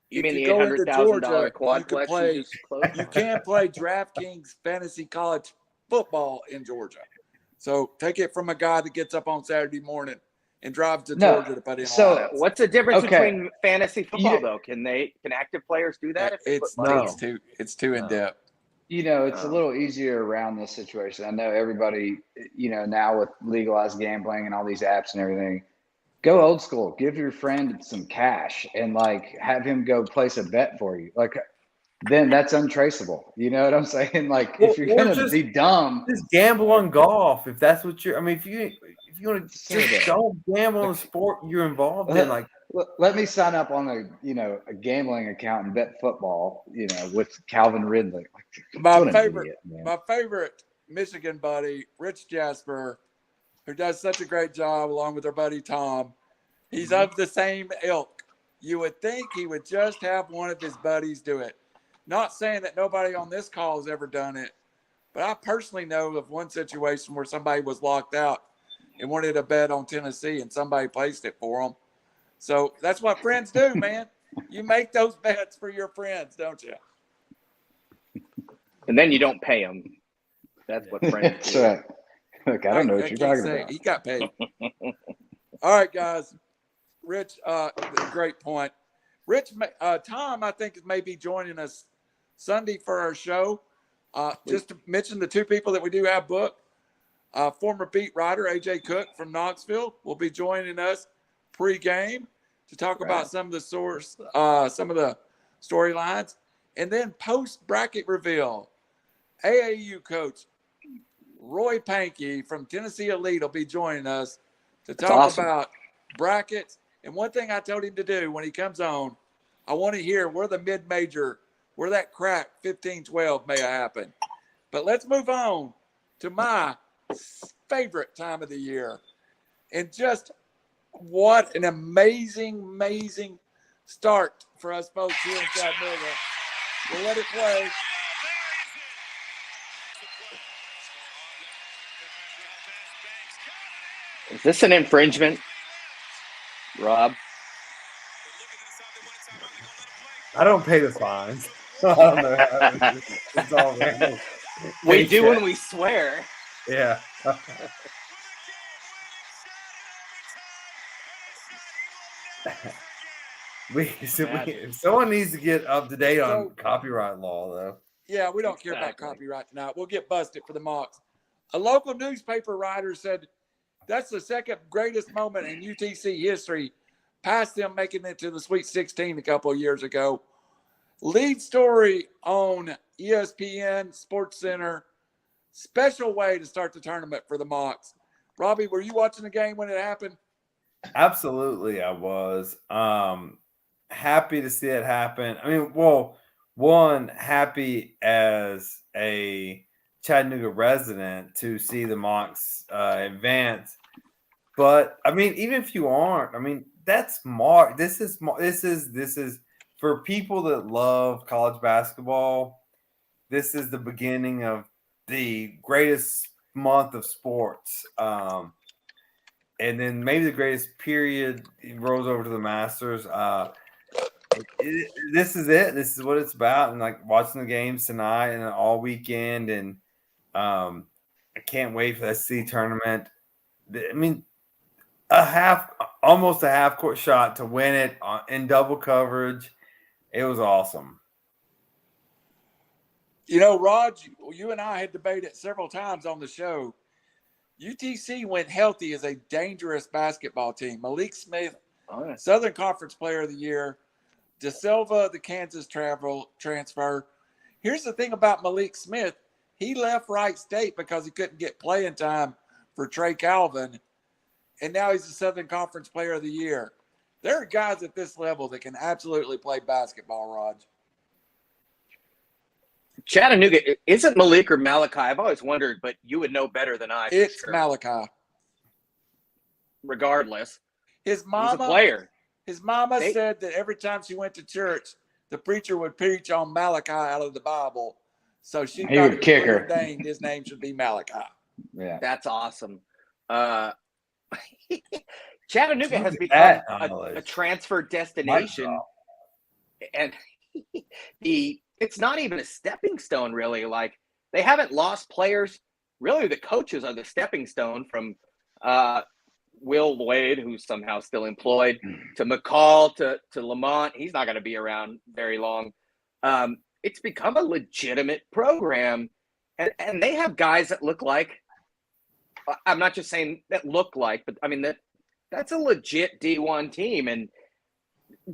You if mean you the go into $800,000 Georgia, you can quadplex play. you just closed? You can play DraftKings fantasy college football in Georgia. So take it from a guy that gets up on Saturday morning and drives to No, Georgia to put in. so- lineups. What's the difference Okay. between fantasy football You- though? Can active players do that if they it's put money? No. it's too in depth. You know, it's a Oh. little easier around this situation. I know everybody, you know, now with legalized gambling and all these apps and everything, go old school. Give your friend some cash and like have him go place a bet for you. Like, then that's untraceable. You know what I'm saying? Like, if you're Or gonna just- be dumb, Just gamble on golf if that's what you're. I mean, if you want to Say that. just don't gamble on the sport you're involved in, like. let me sign up on a gambling account and bet football. You know, with Calvin Ridley. My What an favorite, idiot, man. my favorite Michigan buddy, Rich Jasper, who does such a great job along with our buddy Tom. He's of the same ilk. You would think he would just have one of his buddies do it. Not saying that nobody on this call has ever done it, but I personally know of one situation where somebody was locked out and wanted to bet on Tennessee, and somebody placed it for them. So that's what friends do, man. You make those bets for your friends, don't you? And then you don't pay them. That's what friends That's do. right. Look, I don't know what you're can't talking say about. He got paid. All right, guys. Rich, great point. Rich, Tom, I think may be joining us Sunday for our show. Just to mention the two people that we do have booked. Former beat writer AJ Cook from Knoxville will be joining us pre-game to talk about some of the storylines, and then post bracket reveal. AAU coach Roy Pankey from Tennessee Elite will be joining us to talk about brackets. And one thing I told him to do when he comes on, I want to hear where the mid-major, where that crack 15-12 may have happened. But let's move on to my favorite time of the year. And just what an amazing start for us folks here in Chattanooga. We'll let it play. Is this an infringement, Rob? I don't pay the fines. I don't know. It's all random. We do when we swear. Yeah. Someone needs to get up to date on copyright law, though. Yeah, we don't care about copyright tonight. We'll get busted for the Mocs. A local newspaper writer said that's the second greatest moment in UTC history, past them making it to the Sweet 16 a couple of years ago. Lead story on ESPN, Sports Center. Special way to start the tournament for the Mocs. Robbie, were you watching the game when it happened? Absolutely, I was. Happy to see it happen. I mean, well, one, happy as a Chattanooga resident to see the Mocs advance. But I mean, even if you aren't, I mean, that's March. This is for people that love college basketball. This is the beginning of the greatest month of sports. And then maybe the greatest period rolls over to the Masters. This is it. This is what it's about. And like watching the games tonight and all weekend. And I can't wait for that SEC tournament. I mean, almost a half court shot to win it in double coverage. It was awesome. You know, Raj, you and I had debated several times on the show. UTC went healthy as a dangerous basketball team. Malik Smith Oh, yeah. Southern Conference Player of the Year. De Silva, the Kansas transfer. Here's the thing about Malik Smith. He left Wright State because he couldn't get playing time for Trey Calvin, and now he's the Southern Conference Player of the Year. There are guys at this level that can absolutely play basketball, Raj. Chattanooga, is it Malik or Malachi? I've always wondered, but you would know better than I. It's sure. Malachi. Regardless, His he's a mama, player. his mama said that every time she went to church, the preacher would preach on Malachi out of the Bible. So she He thought would it was kick her. preordained his name should be Malachi. Yeah. That's awesome. Chattanooga has Look become at that a knowledge. transfer destination, and it's not even a stepping stone, really. Like, they haven't lost players. Really, the coaches are the stepping stone from Will Wade, who's somehow still employed, to McCall, to Lamont. He's not going to be around very long. It's become a legitimate program, and they have guys that look like, I'm not just saying that look like, but I mean, that's a legit D1 team. And,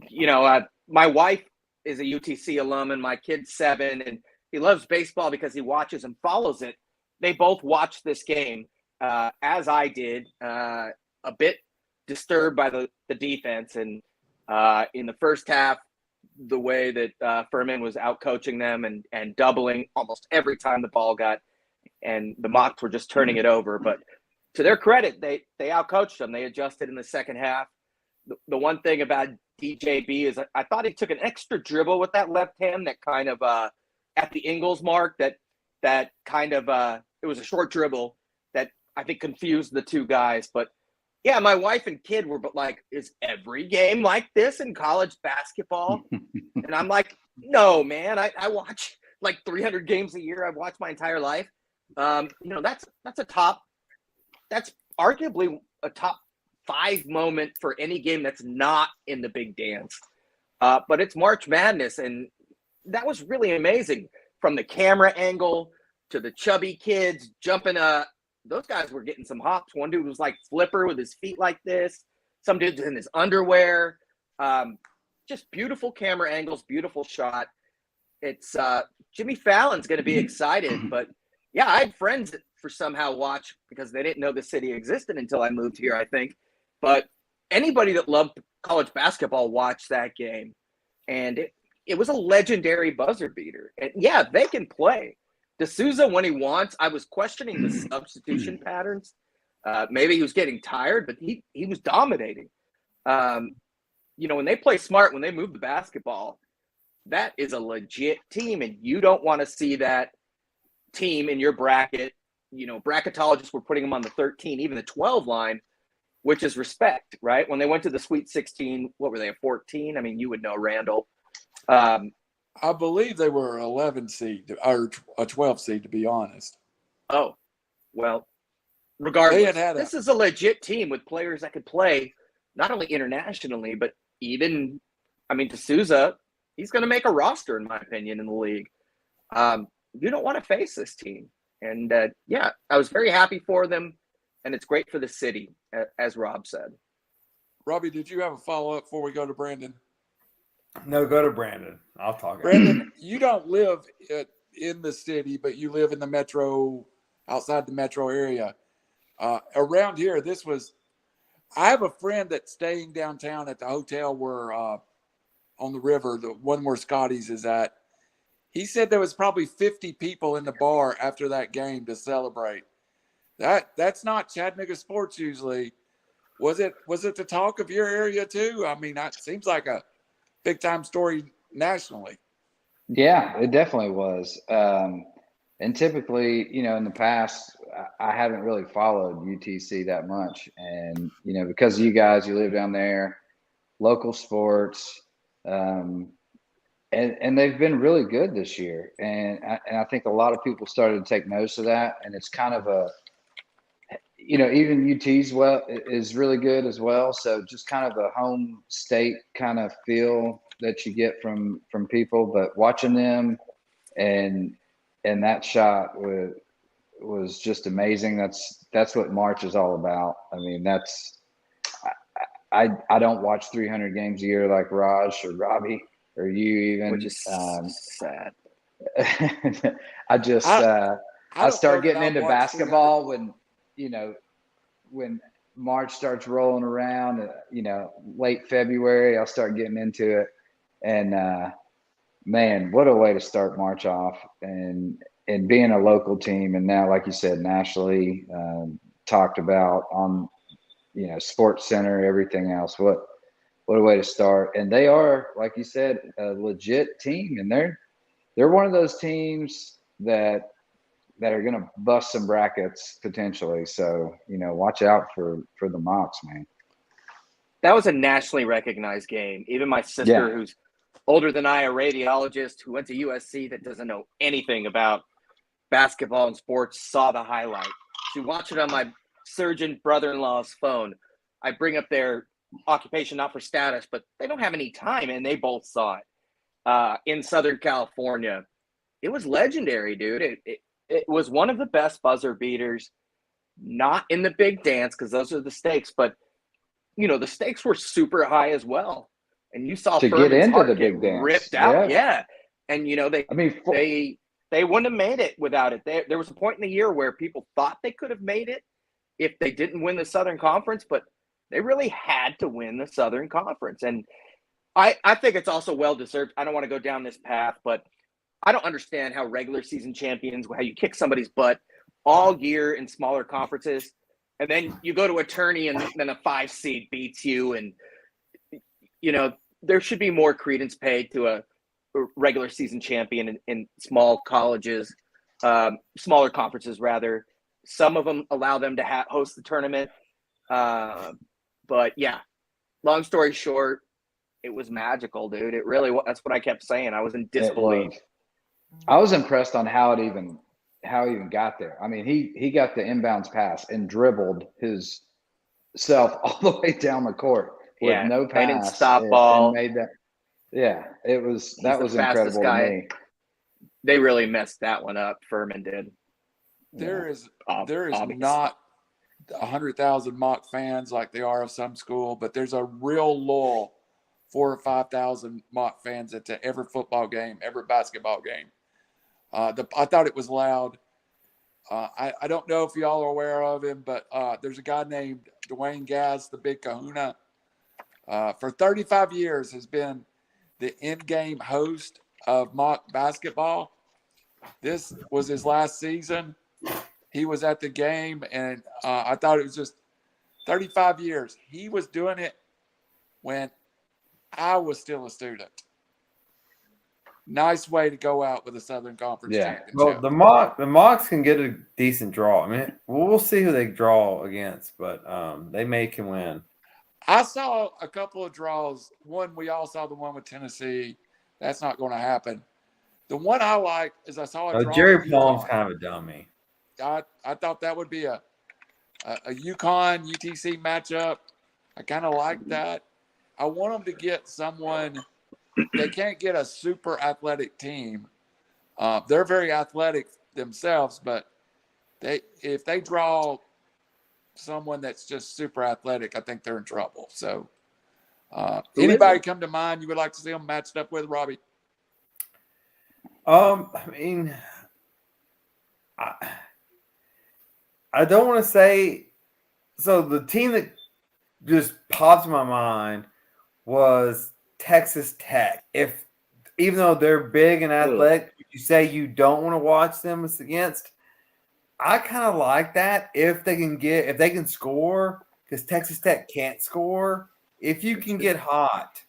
you know, my wife is a UTC alum and my kid's 7, and he loves baseball because he watches and follows it. They both watched this game, as I did, a bit disturbed by the defense. And in the first half, the way that Furman was out coaching them and doubling almost every time the ball got, and the Mocs were just turning it over. But to their credit, they out-coached them. They adjusted in the second half. The one thing about DJB is I thought he took an extra dribble with that left hand that kind of at the Ingles mark that kind of it was a short dribble that I think confused the two guys. But yeah, my wife and kid were like, is every game like this in college basketball? And I'm like, no, man, I watch like 300 games a year. I've watched my entire life. You know, that's arguably a top 5 moment for any game that's not in the big dance. But it's March Madness, and that was really amazing. From the camera angle to the chubby kids jumping, those guys were getting some hops. One dude was like flipper with his feet like this. Some dude's in his underwear. Just beautiful camera angles, beautiful shot. It's Jimmy Fallon's going to be excited, but yeah, I had friends that for somehow watch because they didn't know the city existed until I moved here, I think. But anybody that loved college basketball watched that game, and it was a legendary buzzer beater. And yeah, they can play. D'Souza, when he wants, I was questioning the substitution patterns. Maybe he was getting tired, but he was dominating. You know, when they play smart, when they move the basketball, that is a legit team, and you don't want to see that team in your bracket. You know, bracketologists were putting them on the 13, even the 12 line, which is respect, right? When they went to the Sweet 16, what were they, a 14? I mean, you would know, Randall. I believe they were 11 seed or a 12 seed, to be honest. Oh, well, regardless, this is a legit team with players that could play not only internationally, but even, I mean, D'Souza, he's going to make a roster, in my opinion, in the league. You don't want to face this team. And, yeah, I was very happy for them, and it's great for the city, as Rob said. Robbie, did you have a follow-up before we go to Brandon? No, go to Brandon. I'll talk. Brandon, you don't live in the city, but you live in the metro, outside the metro area. Around here, I have a friend that's staying downtown at the hotel where on the river, the one where Scotty's is at. He said there was probably 50 people in the bar after that game to celebrate. That's not Chattanooga sports usually. Was it the talk of your area too? I mean, it seems like a big time story nationally. Yeah, it definitely was. And typically, you know, in the past, I haven't really followed UTC that much. And, you know, because you guys, you live down there, local sports, and they've been really good this year. And I think a lot of people started to take notice of that. And it's kind of you know, even UT's is really good as well. So just kind of a home state kind of feel that you get from people, but watching them and that shot was just amazing. That's what March is all about. I mean, I don't watch 300 games a year like Raj or Robbie or you even. Which is sad. I just I I don't start know that getting I've into watched 300. basketball when March starts rolling around, late February, I'll start getting into it. And man, what a way to start March off, and being a local team. And now, like you said, nationally talked about on, Sports Center, everything else. What a way to start. And they are, like you said, a legit team. And they're one of those teams that are going to bust some brackets potentially. So, watch out for the Mocs, man. That was a nationally recognized game. Even my sister, who's older than I, a radiologist who went to USC that doesn't know anything about basketball and sports, saw the highlight. She watched it on my surgeon brother-in-law's phone. I bring up their occupation, not for status, but they don't have any time, and they both saw it in Southern California. It was legendary, dude. It was one of the best buzzer beaters, not in the big dance because those are the stakes, but the stakes were super high as well. And you saw to Furman's get into heart the get big dance, ripped out. Yeah. And they wouldn't have made it without it. There was a point in the year where people thought they could have made it if they didn't win the Southern Conference, but they really had to win the Southern Conference. And I think it's also well-deserved. I don't want to go down this path, but I don't understand how regular season champions, how you kick somebody's butt all year in smaller conferences, and then you go to a tourney and then a 5 seed beats you. And, there should be more credence paid to a regular season champion in small colleges, smaller conferences, rather. Some of them allow them to host the tournament. But yeah, long story short, it was magical, dude. It really was. That's what I kept saying. I was in disbelief. I was impressed on how he even got there. I mean, he got the inbounds pass and dribbled his self all the way down the court with no pass. They didn't stop ball. And made that. Yeah, that was incredible to me. They really messed that one up. Furman did. There is not 100,000 Moc fans like they are of some school, but there's a real loyal 4,000 or 5,000 Moc fans at every football game, every basketball game. I thought it was loud. I don't know if y'all are aware of him, but there's a guy named Dwayne Gass, the Big Kahuna. For 35 years has been the in-game host of Moc basketball. This was his last season. He was at the game, and I thought it was just 35 years. He was doing it when I was still a student. Nice way to go out with a Southern Conference championship. Well, the Mocs can get a decent draw. I mean, we'll see who they draw against, but they may can win. I saw a couple of draws. We all saw the one with Tennessee. That's not going to happen. The one I liked is I saw a draw. Jerry Palm's kind of a dummy. I thought that would be a UConn UTC matchup. I kind of like that. I want them to get someone. They can't get a super athletic team. They're very athletic themselves, but if they draw someone that's just super athletic, I think they're in trouble. So anybody come to mind you would like to see them matched up with, Robbie? I mean, I don't want to say. So the team that just popped in my mind was Texas Tech. Even though they're big and athletic, you say you don't want to watch them against. I kind of like that if they can score, because Texas Tech can't score. If you can get hot,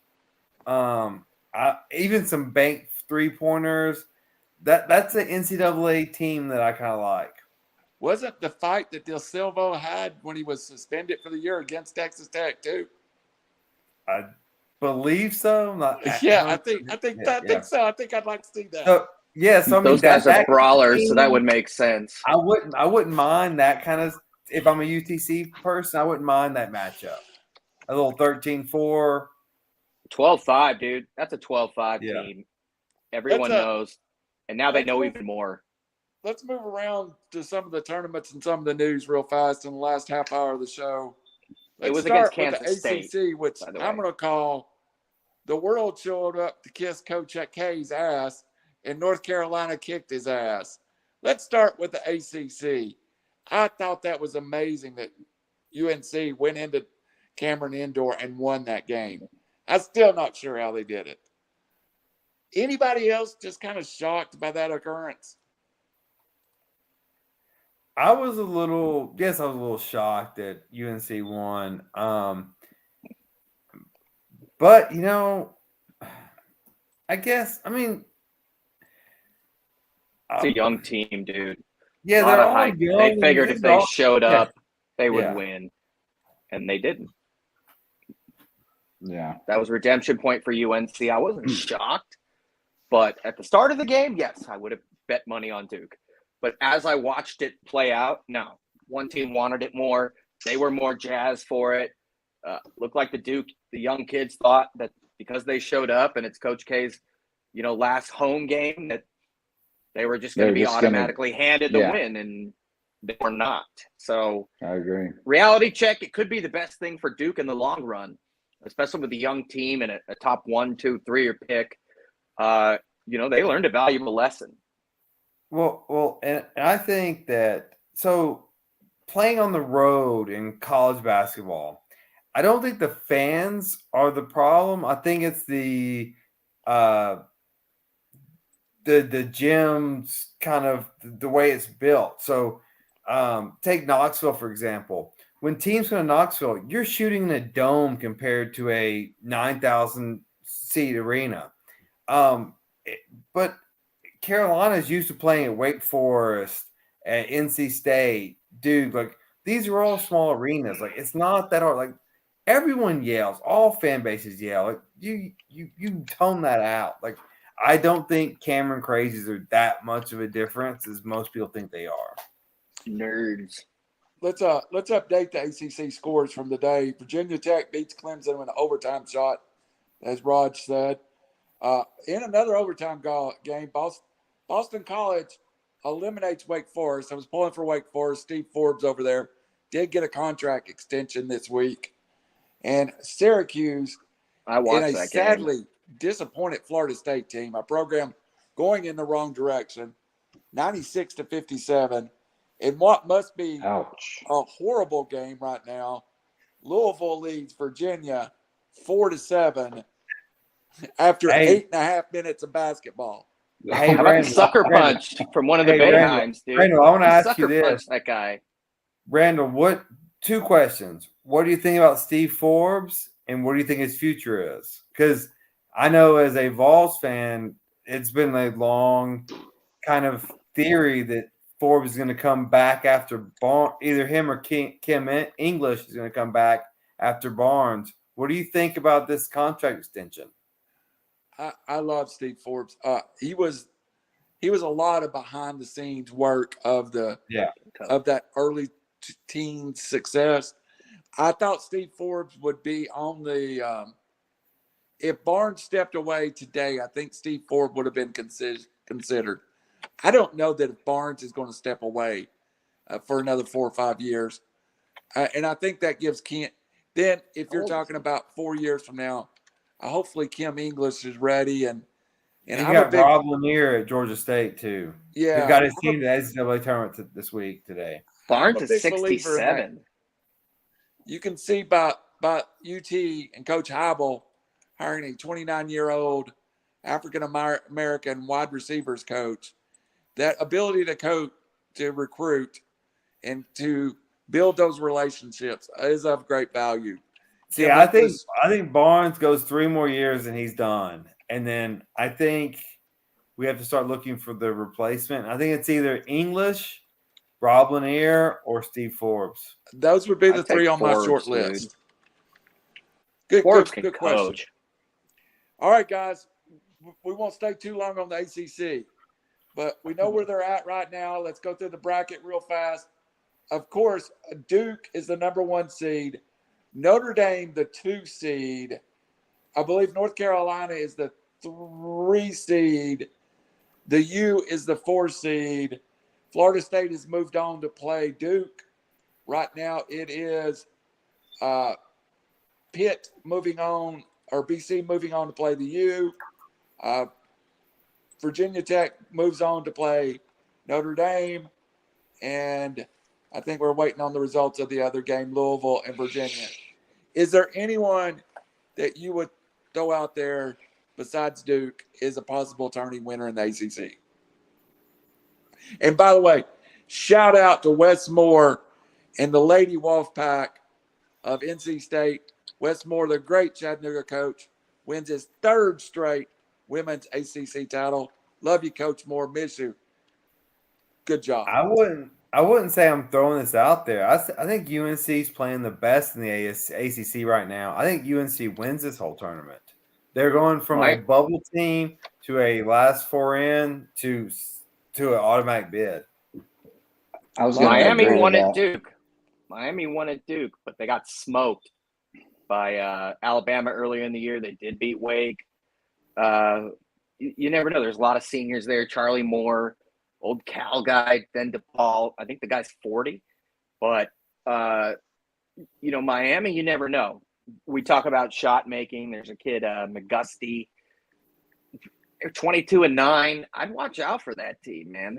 even some bank 3-pointers, that's an NCAA team that I kind of like. Wasn't the fight that Del Silva had when he was suspended for the year against Texas Tech too? I believe so. I think so. I think I'd like to see that. So I mean, those guys are brawlers, so that would make sense. I wouldn't mind that kind of. If I'm a UTC person, I wouldn't mind that matchup. A little 13-4. 12-5, dude. That's a 12-5 team. Everyone knows, and now they know even more. Let's move around to some of the tournaments and some of the news real fast in the last half hour of the show. It Let's was against start with the Kansas State, ACC, which by the I'm way. going to call the world showed up to kiss Coach K's ass, and North Carolina kicked his ass. Let's start with the ACC. I thought that was amazing that UNC went into Cameron Indoor and won that game. I'm still not sure how they did it. Anybody else just kind of shocked by that occurrence? I was a little shocked that UNC won. But I mean, It's a young team, dude. yeah, A lot they're of all hype. young. They figured if they showed up, they would Yeah. win, and they didn't. Yeah. That was redemption point for UNC. I wasn't shocked, but at the start of the game, yes, I would have bet money on Duke. But as I watched it play out, no. One team wanted it more. They were more jazzed for it. Looked like the young kids thought that because they showed up and it's Coach K's, last home game, that they were just going to be automatically handed the win, and they were not. So I agree. Reality check, it could be the best thing for Duke in the long run, especially with a young team and a top 1, 2, 3 pick. They learned a valuable lesson. Well, and I think that playing on the road in college basketball, I don't think the fans are the problem. I think it's the gym's kind of the way it's built. So take Knoxville, for example. When teams go to Knoxville, you're shooting in a dome compared to a 9,000 seat arena. But Carolina's used to playing at Wake Forest, at NC State, Duke. Like, these are all small arenas. Like, it's not that hard. Like, everyone yells. All fan bases yell. Like, you tone that out. Like, I don't think Cameron Crazies are that much of a difference as most people think they are. Nerds. Let's update the ACC scores from the day. Virginia Tech beats Clemson with an overtime shot, as Raj said. In another overtime game, Boston College eliminates Wake Forest. I was pulling for Wake Forest. Steve Forbes over there did get a contract extension this week. And Syracuse, I watched that game. Sadly disappointed Florida State team, a program going in the wrong direction, 96-57. In what must be a horrible game right now, Louisville leads Virginia 4-7 after 8.5 minutes of basketball. Hey, how about the sucker punch from one of the Boeheims, dude? Randall, I want to ask you Sucker punch this. that guy. Randall, two questions. What do you think about Steve Forbes, and what do you think his future is? Because I know as a Vols fan, it's been a long kind of theory that Forbes is going to come back after either him or Kim English is going to come back after Barnes. What do you think about this contract extension? I love Steve Forbes. He was a lot of behind the scenes work of that early teen success. I thought Steve Forbes would be on the if Barnes stepped away today, I think Steve Forbes would have been considered. I don't know that if Barnes is going to step away for another 4 or 5 years. And I think that gives Kent. Then if you're talking about 4 years from now, hopefully Kim English is ready. And you got Rob Lanier at Georgia State, too. Yeah. He's got his team to the NCAA tournament this week today. Barnes is 67. You can see by UT and Coach Heibel hiring a 29-year-old African-American wide receivers coach, that ability to recruit and to build those relationships is of great value. See, I think Barnes goes 3 more years and he's done. And then I think we have to start looking for the replacement. I think it's either English, Rob Lanier, or Steve Forbes. Those would be the 3 on my short list. Good question. All right, guys. We won't stay too long on the ACC, but we know where they're at right now. Let's go through the bracket real fast. Of course, Duke is the number 1 seed. Notre Dame, the 2 seed. I believe North Carolina is the 3 seed. The U is the 4 seed. Florida State has moved on to play Duke. Right now, it is Pitt moving on, or BC moving on to play the U. Virginia Tech moves on to play Notre Dame. And I think we're waiting on the results of the other game, Louisville and Virginia. Is there anyone that you would throw out there besides Duke is a possible tourney winner in the ACC? And by the way, shout out to Wes Moore and the Lady Wolf Pack of NC State. Wes Moore, the great Chattanooga coach, wins his third straight women's ACC title. Love you, Coach Moore. Miss you. Good job. I wouldn't say I'm throwing this out there. I think UNC is playing the best in the ACC right now. I think UNC wins this whole tournament. They're going from a bubble team to a last four in to an automatic bid. Miami won at Duke. Miami won at Duke, but they got smoked by Alabama earlier in the year. They did beat Wake. You never know. There's a lot of seniors there. Charlie Moore, old Cal guy, then DePaul. I think the guy's 40. But, Miami, you never know. We talk about shot making. There's a kid, McGusty. They're 22-9. I'd watch out for that team, man.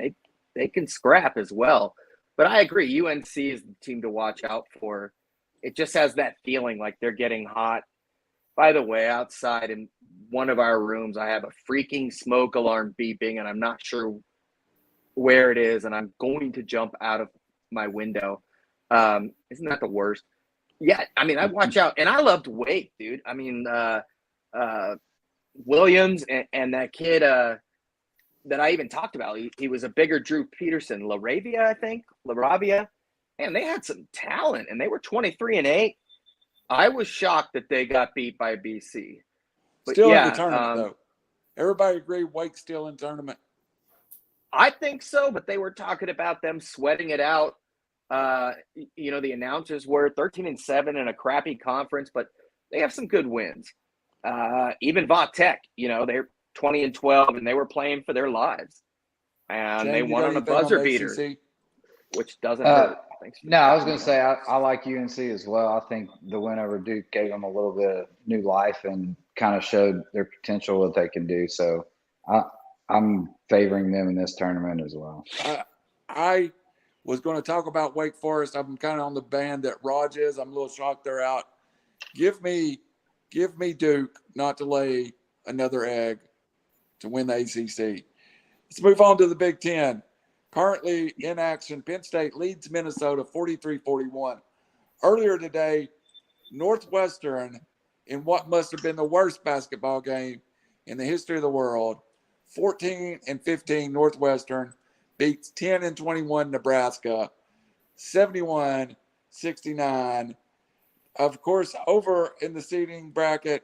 They can scrap as well. But I agree. UNC is the team to watch out for. It just has that feeling like they're getting hot. By the way, outside in one of our rooms, I have a freaking smoke alarm beeping, and I'm not sure where it is, and I'm going to jump out of my window. Isn't that the worst? Yeah, I mean, I watch out. And I loved Wake, dude. I mean, Williams and that kid that I even talked about, he was a bigger Drew Peterson, LaRavia. And they had some talent, and they were 23-8. I was shocked that they got beat by BC. But still in the tournament, though. Everybody agree Wake's still in tournament? I think so, but they were talking about them sweating it out. The announcers were 13-7 in a crappy conference, but they have some good wins. Even Va Tech, they're 20-12, and they were playing for their lives. And Shane, they won on a buzzer beater, which doesn't hurt. No, I was going to say I like UNC as well. I think the win over Duke gave them a little bit of new life and kind of showed their potential, what they can do. So I'm favoring them in this tournament as well. I was going to talk about Wake Forest. I'm kind of on the band that Raj is. I'm a little shocked they're out. Give me Duke not to lay another egg to win the ACC. Let's move on to the Big Ten. Currently in action, Penn State leads Minnesota 43-41. Earlier today, Northwestern, in what must have been the worst basketball game in the history of the world, 14-15 Northwestern beats 10-21 Nebraska, 71-69. Of course, over in the seeding bracket,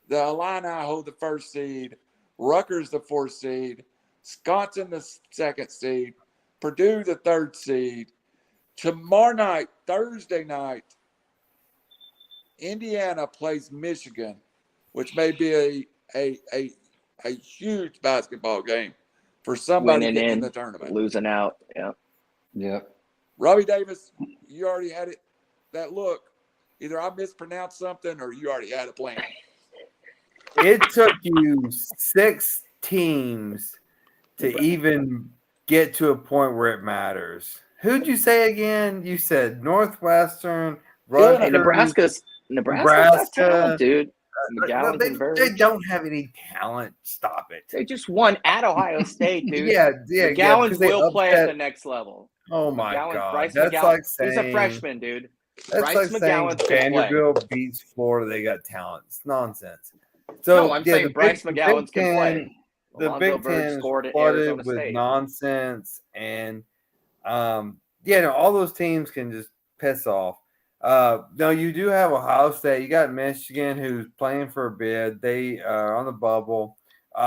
the Illini hold the first seed, Rutgers the fourth seed, Wisconsin the second seed, Purdue the third seed. Tomorrow night, Thursday night, Indiana plays Michigan, which may be a huge basketball game for somebody winning getting in the tournament. Losing out, Yeah. Robbie Davis, you already had it. That look, either I mispronounced something or you already had a plan. It took you 6 teams to even get to a point where it matters. Who'd you say again? You said Northwestern, Rutgers, Nebraska's got talent, dude. They don't have any talent. Stop it. They just won at Ohio State, dude. yeah. McGowan's will play at the next level. Oh my God, Bryce that's McGowan, like saying he's a freshman, dude. That's Bryce like saying McGowan's Vanderbilt beats Florida. They got talent. It's nonsense. So I'm saying Bryce McGowan's can play. The Alonzo Big Bird Ten scored at flooded Arizona with State. nonsense, and all those teams can just piss off. No, you do have Ohio State. You got Michigan, who's playing for a bid. They are on the bubble.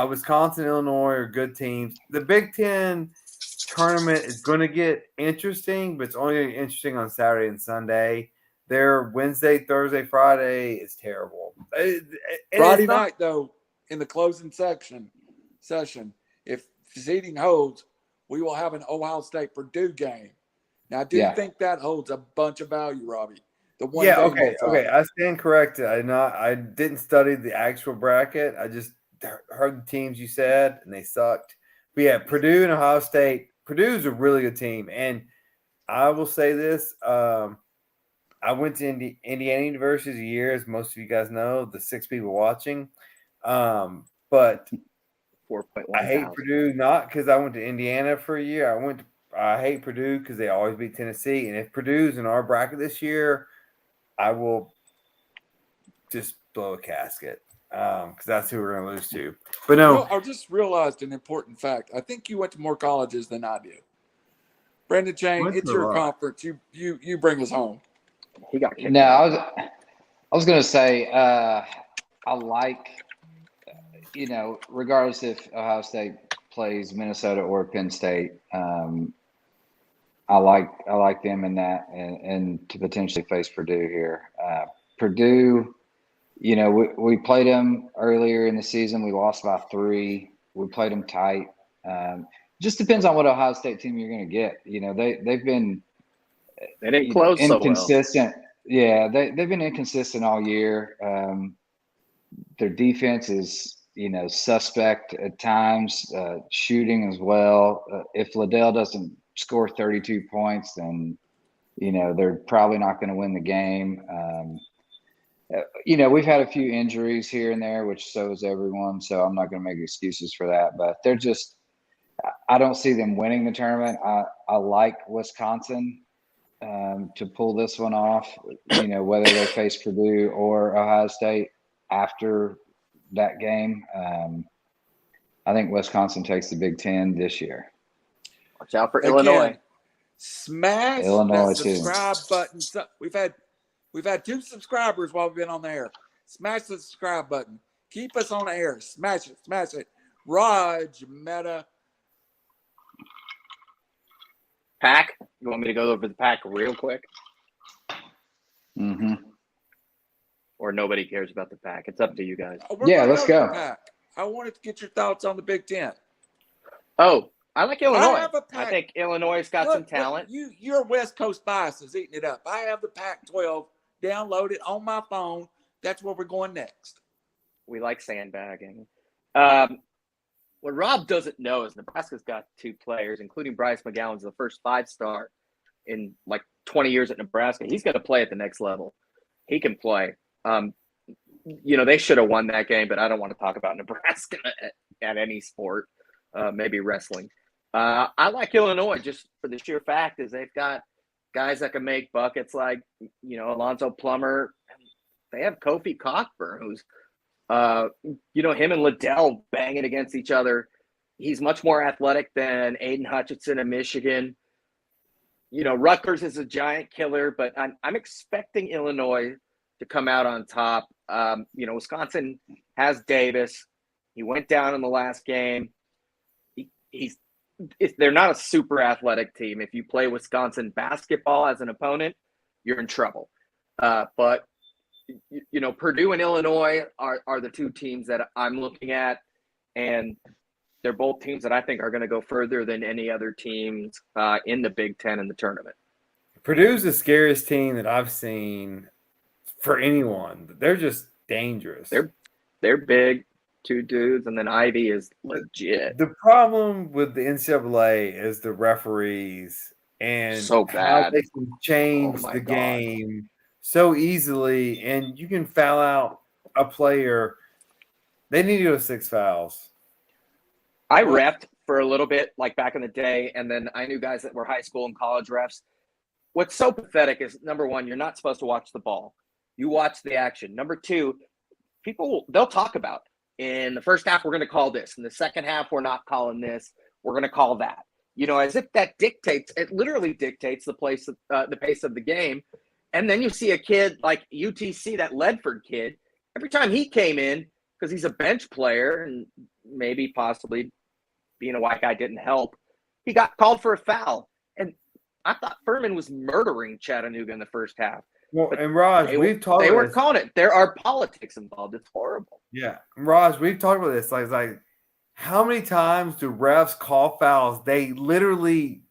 Wisconsin, Illinois are good teams. The Big Ten tournament is going to get interesting, but it's only going to be interesting on Saturday and Sunday. Their Wednesday, Thursday, Friday is terrible. Friday night, though, in the closing session, if seeding holds, we will have an Ohio State Purdue game. Now, I do think that holds a bunch of value, Robbie. The one Yeah, game okay, on top. okay. I stand corrected. I didn't study the actual bracket. I just heard the teams you said, and they sucked. But yeah, Purdue and Ohio State. Purdue's a really good team, and I will say this: I went to Indiana University a year, as most of you guys know, the 6 people watching. But 4.1 I hate thousand. Purdue not because I went to Indiana for a year. I hate Purdue because they always beat Tennessee, and if Purdue's in our bracket this year, I will just blow a casket because that's who we're going to lose to. But no, Well, I just realized an important fact. I think you went to more colleges than I did. Brandon Chain, Went it's to a your lot. conference. You bring us home. He got kicked No, out. I was going to say I like, regardless if Ohio State plays Minnesota or Penn State, I like them in that and to potentially face Purdue here. Purdue, we played them earlier in the season. We lost by 3. We played them tight. Just depends on what Ohio State team you're going to get. They've been They didn't close so well. inconsistent. Yeah, they've been inconsistent all year. Their defense is, suspect at times, shooting as well. If Liddell doesn't score 32 points, then, they're probably not going to win the game. We've had a few injuries here and there, which so is everyone. So I'm not going to make excuses for that. But I don't see them winning the tournament. I like Wisconsin to pull this one off, whether they face Purdue or Ohio State after that game. I think Wisconsin takes the Big Ten this year. Watch out for Again, Illinois. Smash Illinois, that too. subscribe button. We've had 2 subscribers while we've been on the air. Smash the subscribe button. Keep us on the air. Smash it. Smash it. Raj Meta. Pack. You want me to go over the pack real quick? Mm-hmm. Or nobody cares about the pack? It's up to you guys. We're Yeah, gonna let's to go. the pack. I wanted to get your thoughts on the Big Ten. Oh, I like Illinois. have a pack. I think Illinois has got some talent. Your West Coast bias is eating it up. I have the Pac-12 downloaded on my phone. That's where we're going next. We like sandbagging. What Rob doesn't know is Nebraska's got 2 players, including Bryce McGowan's the first 5-star in like 20 years at Nebraska. He's going to play at the next level. He can play. They should have won that game, but I don't want to talk about Nebraska at any sport, maybe wrestling. I like Illinois just for the sheer fact is they've got guys that can make buckets like, Alonzo Plummer. They have Kofi Cockburn, who's, him and Liddell banging against each other. He's much more athletic than Aiden Hutchinson in Michigan. Rutgers is a giant killer, but I'm expecting Illinois to come out on top. Wisconsin has Davis. He went down in the last game. They're not a super athletic team. If you play Wisconsin basketball as an opponent, you're in trouble. But Purdue and Illinois are the 2 teams that I'm looking at, and they're both teams that I think are going to go further than any other teams in the Big Ten in the tournament. Purdue's the scariest team that I've seen for anyone. They're just dangerous. They're big, 2 dudes, and then Ivy is legit. The problem with the NCAA is the referees and So how bad. they can change Oh my the God. game so easily, and you can foul out a player. They need to go 6 fouls. I reffed for a little bit, like back in the day, and then I knew guys that were high school and college refs. What's so pathetic is, number 1, you're not supposed to watch the ball. You watch the action. Number 2, they'll talk about in the first half, we're going to call this. In the second half, we're not calling this. We're going to call that. As if that dictates, it literally dictates the pace of the game. And then you see a kid like UTC, that Ledford kid, every time he came in, because he's a bench player and maybe possibly being a white guy didn't help, he got called for a foul. And I thought Furman was murdering Chattanooga in the first half. Well, and Raj, we've talked They about weren't this. calling it. There are politics involved. It's horrible. Yeah, Raj, we've talked about this. Like, how many times do refs call fouls? They literally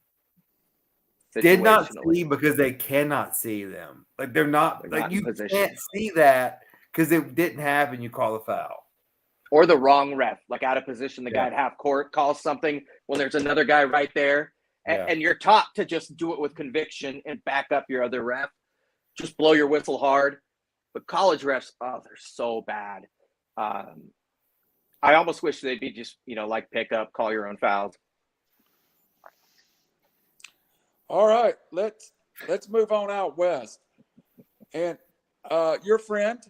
did not situationally. see because they cannot see them. Like they're not They're like not in you position. can't see that because it didn't happen. You call a foul. Or the wrong ref, like out of position, the Yeah. guy at half court calls something when there's another guy right there. Yeah. And you're taught to just do it with conviction and back up your other ref. Just blow your whistle hard. But college refs, oh, they're so bad. I almost wish they'd be just, like pick up, call your own fouls. All right, let's move on out west. And your friend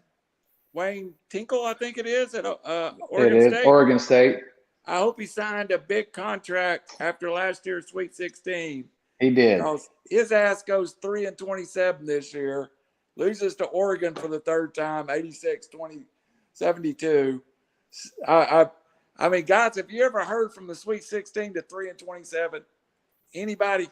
Wayne Tinkle, I think it is at Oregon State. Oregon State. I hope he signed a big contract after last year's Sweet 16. He did. Because his ass goes 3-27 this year, loses to Oregon for the third time, 86-72. I mean, guys, have you ever heard from the Sweet 16 to 3-27? Anybody?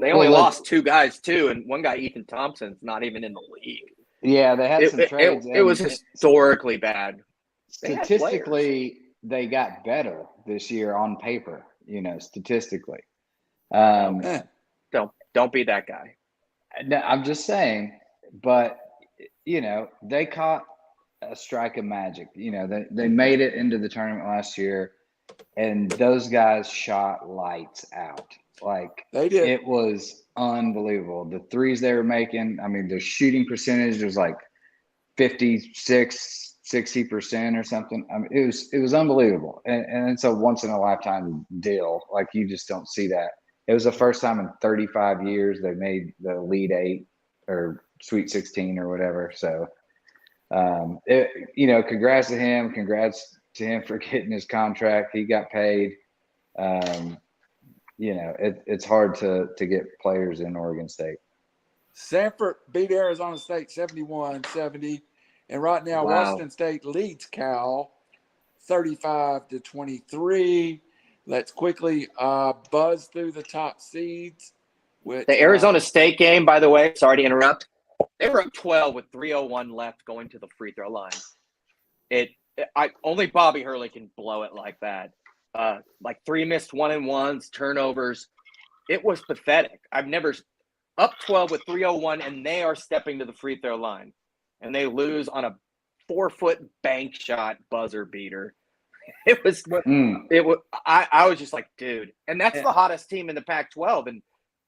They only lost two guys too, and one guy, Ethan Thompson's not even in the league. Yeah, they had some trades. It was historically bad. Statistically, they got better this year on paper. Statistically. Don't be that guy. No, I'm just saying, but they caught a strike of magic. They made it into the tournament last year, and those guys shot lights out. Like they did. It was unbelievable. The threes they were making. I mean, their shooting percentage was like 56-60% or something. I mean, it was unbelievable, and it's a once in a lifetime deal. Like you just don't see that. It was the first time in 35 years they made the Elite Eight or Sweet 16 or whatever. So, congrats to him. Congrats to him for getting his contract. He got paid. It's hard to get players in Oregon State. Sanford beat Arizona State 71-70. And right now, Washington State leads Cal 35-23. Let's quickly buzz through the top seeds. The Arizona State game, by the way, sorry to interrupt. They were up 12 with 3:01 left going to the free throw line. Only Bobby Hurley can blow it like that. Like 3 missed 1-and-1s, turnovers. It was pathetic. I've never up 12 with 3:01, and they are stepping to the free throw line, and they lose on a 4-foot bank shot buzzer beater. It was. I was just like, dude, and that's the hottest team in the Pac-12, and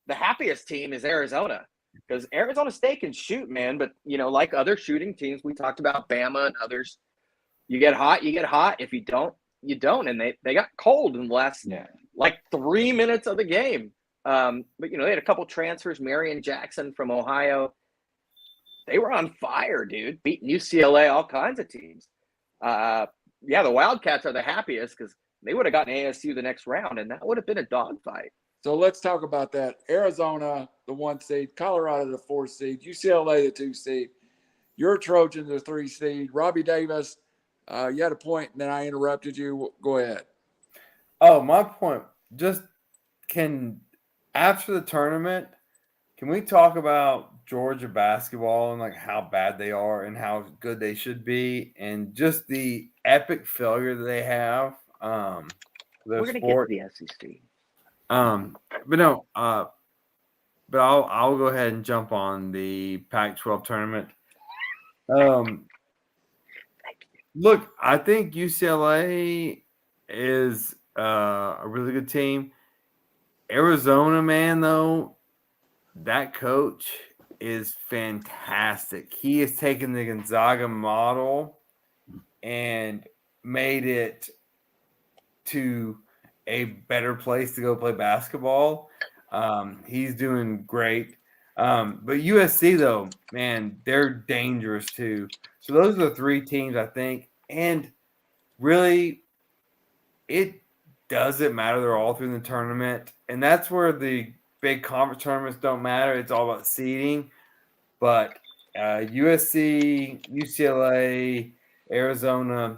the happiest team is Arizona because Arizona State can shoot, man. But like other shooting teams, we talked about Bama and others. You get hot, you get hot. If you don't, you don't. And they got cold in the last 3 minutes of the game. But they had a couple transfers. Marion Jackson from Ohio. They were on fire, dude. Beating UCLA, all kinds of teams. The Wildcats are the happiest because they would have gotten ASU the next round, and that would have been a dogfight. So let's talk about that. Arizona, the 1 seed, Colorado, the 4 seed, UCLA, the 2 seed. Your Trojans, the 3 seed. Robbie Davis, you had a point, and then I interrupted you. Go ahead. Oh, my point. Just after the tournament, can we talk about Georgia basketball and like how bad they are and how good they should be and just the epic failure that they have? We're gonna get to the SEC. But I'll go ahead and jump on the Pac-12 tournament. Look, I think UCLA is a really good team. Arizona, man, though, that coach is fantastic. He has taken the Gonzaga model and made it to a better place to go play basketball. He's doing great. But USC, though, man, they're dangerous too. So those are the 3 teams, I think. And really, it doesn't matter. They're all through the tournament. And that's where the big conference tournaments don't matter. It's all about seeding. But USC, UCLA, Arizona,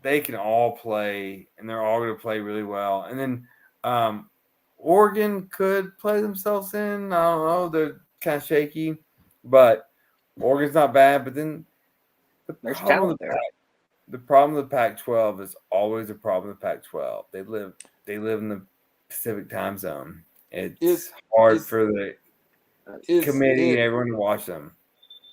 they can all play, and they're all going to play really well. And then Oregon could play themselves in. I don't know. They're kind of shaky. But Oregon's not bad. But then there's talent there. The problem with the Pac-12 is always a problem with the Pac-12. They live in the Pacific time zone. It's Is hard is for the is committee and it? everyone to watch them.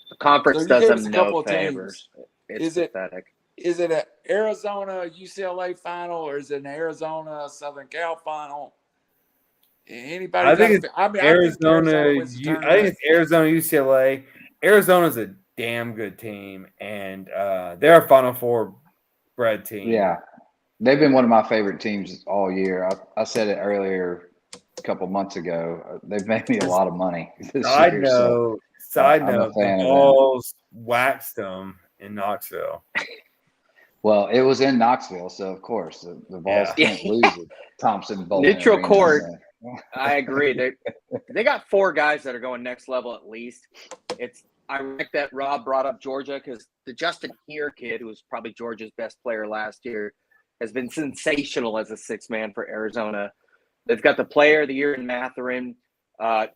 The So conference you does gave us them a no couple of favors. teams. It's Is it pathetic. is it an Arizona UCLA final or is it an Arizona Southern Cal final? Anybody I got think a? it's I mean, I think Arizona wins the I think tournament. it's Arizona UCLA. Arizona's a damn good team, and they're a Final Four bred team. Yeah, they've been one of my favorite teams all year. I said it earlier a couple months ago. They've made me a lot of money this year. Side I'm a note, the fan of them. Vols waxed them in Knoxville. Well, it was in Knoxville, so of course the Vols Yeah. can't lose at Thompson Bowling Neutral Arena, court. so. I agree. They got 4 guys that are going next level at least. I like that Rob brought up Georgia because the Justin Here kid, who was probably Georgia's best player last year, has been sensational as a 6-man for Arizona. They've got the player of the year in Matherin,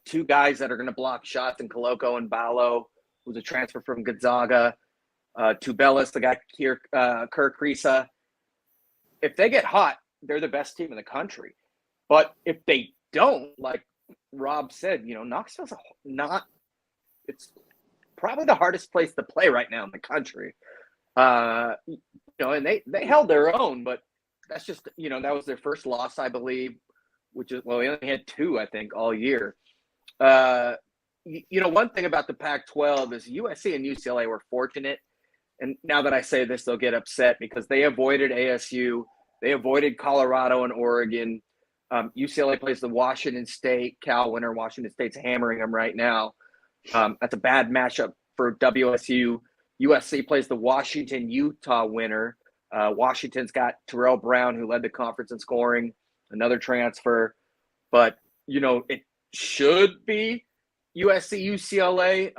2 guys that are going to block shots in Coloco and Ballo, who's a transfer from Gonzaga, Tubelis, the guy here, Kirk Risa. If they get hot, they're the best team in the country. But if they don't, like Rob said, Knoxville's it's probably the hardest place to play right now in the country. And they held their own, but that's just, that was their first loss, I believe, which is, they only had 2, I think, all year. One thing about the Pac-12 is USC and UCLA were fortunate. And now that I say this, they'll get upset because they avoided ASU. They avoided Colorado and Oregon. UCLA plays the Washington State Cal winner. Washington State's hammering them right now. That's a bad matchup for WSU. USC plays the Washington Utah winner. Washington's got Terrell Brown, who led the conference in scoring, another transfer. But, it should be USC, UCLA,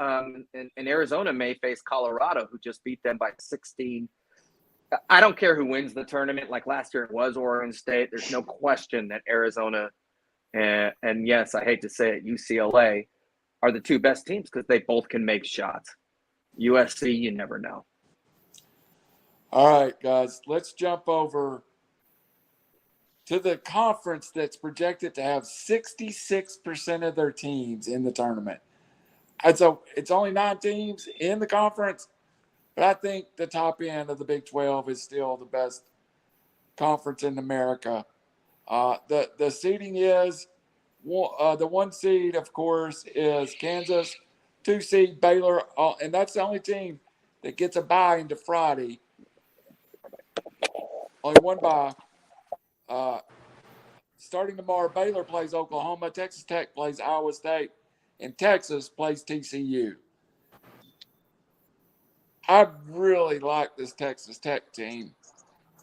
and Arizona may face Colorado, who just beat them by 16. I don't care who wins the tournament. Like last year, it was Oregon State. There's no question that Arizona and yes, I hate to say it, UCLA are the 2 best teams because they both can make shots. USC, you never know. All right, guys, let's jump over to the conference that's projected to have 66% of their teams in the tournament. And so it's only 9 teams in the conference, but I think the top end of the Big 12 is still the best conference in America. The seeding is the 1 seed, of course, is Kansas, 2 seed Baylor, and that's the only team that gets a bye into Friday. Only 1 bye. Starting tomorrow, Baylor plays Oklahoma, Texas Tech plays Iowa State, and Texas plays TCU. I really like this Texas Tech team,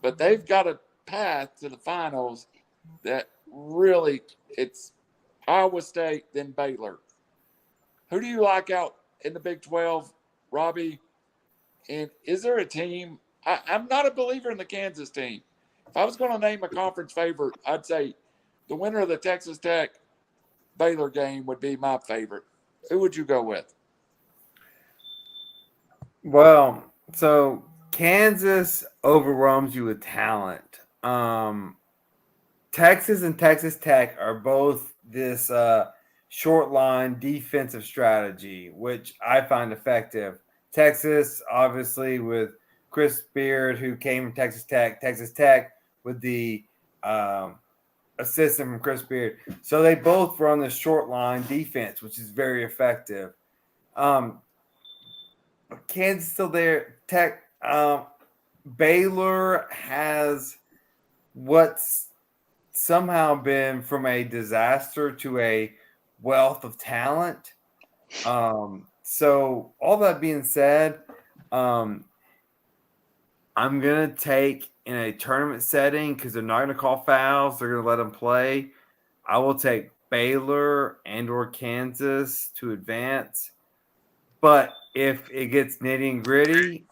but they've got a path to the finals that really, it's Iowa State, then Baylor. Who do you like out in the Big 12, Robbie? And is there a team? I'm not a believer in the Kansas team. If I was going to name a conference favorite, I'd say the winner of the Texas Tech Baylor game would be my favorite. Who would you go with? Well, so Kansas overwhelms you with talent. Texas and Texas Tech are both this short line defensive strategy, which I find effective. Texas, obviously, with Chris Beard, who came from Texas Tech. Texas Tech with the assistant from Chris Beard. So they both run the short line defense, which is very effective. Kansas still there. Tech. Baylor has what's somehow been from a disaster to a wealth of talent. So all that being said, I'm going to take in a tournament setting because they're not going to call fouls. They're going to let them play. I will take Baylor and or Kansas to advance. But if it gets nitty and gritty,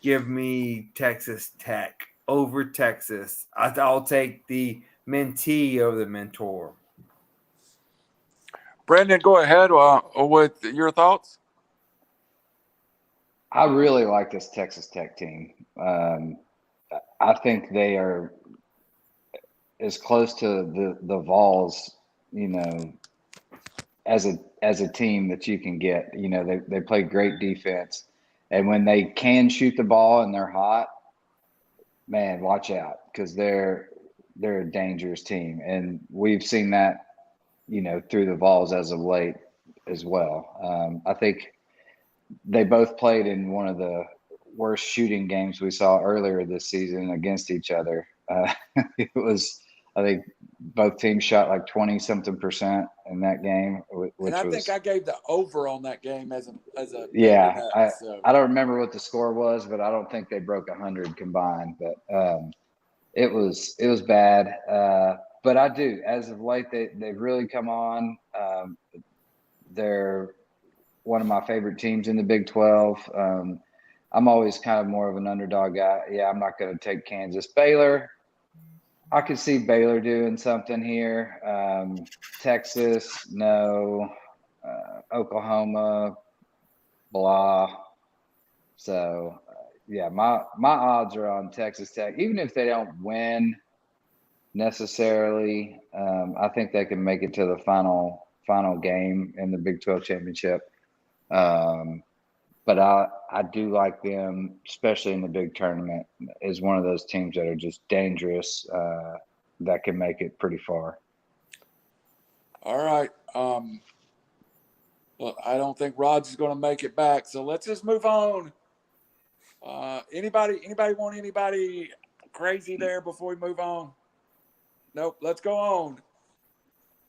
give me Texas Tech over Texas. I'll take the mentee over the mentor. Brendan, go ahead with your thoughts. I really like this Texas Tech team. I think they are as close to the Vols you know, as a team that you can get. You know, they play great defense, and when they can shoot the ball and they're hot, man, watch out, because they're a dangerous team, and we've seen that, you know, through the Vols as of late as well. I think they both played in one of the worst shooting games we saw earlier this season against each other. It was, I think, both teams shot like 20-something% in that game, which And I was. think I gave the over on that game as a Yeah, so. I don't remember what the score was, but I don't think they broke 100 combined. But it was bad. But I do, as of late, they've really come on. They're one of my favorite teams in the Big 12. I'm always kind of more of an underdog guy. Yeah, I'm not going to take Kansas. Baylor, I could see Baylor doing something here. Texas, no. Oklahoma, blah. So, yeah, my odds are on Texas Tech. Even if they don't win necessarily, I think they can make it to the final game in the Big 12 championship. But I do like them, especially in the big tournament, is one of those teams that are just dangerous, that can make it pretty far. All right. Well, I don't think Rod's going to make it back, so let's just move on. Anybody want anybody crazy there before we move on? Nope. Let's go on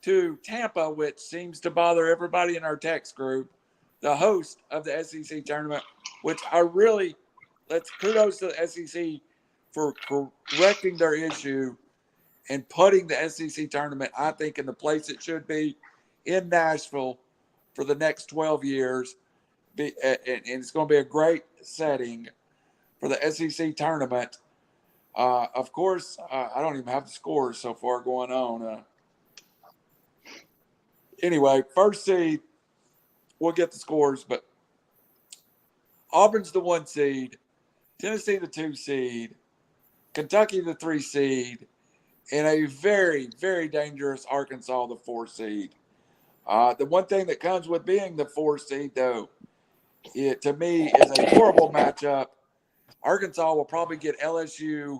to Tampa, which seems to bother everybody in our text group. The host of the SEC tournament, which let's kudos to the SEC for correcting their issue and putting the SEC tournament, I think, in the place it should be in Nashville for the next 12 years. And it's going to be a great setting for the SEC tournament. Of course, I don't even have the scores so far going on. Anyway, first seed, we'll get the scores, but Auburn's the 1 seed, Tennessee the 2 seed, Kentucky the 3 seed, and a very, very dangerous Arkansas the 4 seed. The one thing that comes with being the 4 seed, though, it to me is a horrible matchup. Arkansas will probably get LSU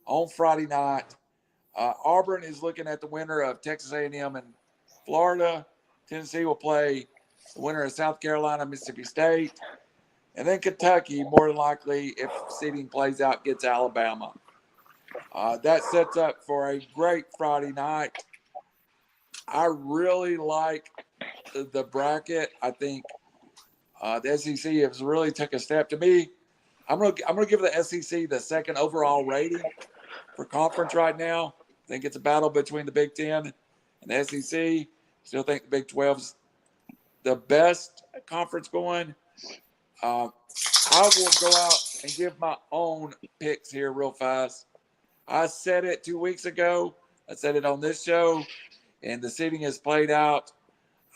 on Friday night. Auburn is looking at the winner of Texas A&M and Florida. Tennessee will play the winner of South Carolina, Mississippi State. And then Kentucky, more than likely, if seeding plays out, gets Alabama. That sets up for a great Friday night. I really like the bracket. I think the SEC has really took a step. To me, I'm gonna give the SEC the second overall rating for conference right now. I think it's a battle between the Big Ten and the SEC. Still think the Big 12's the best conference going. I will go out and give my own picks here real fast. I said it 2 weeks ago. I said it on this show, and the seeding has played out.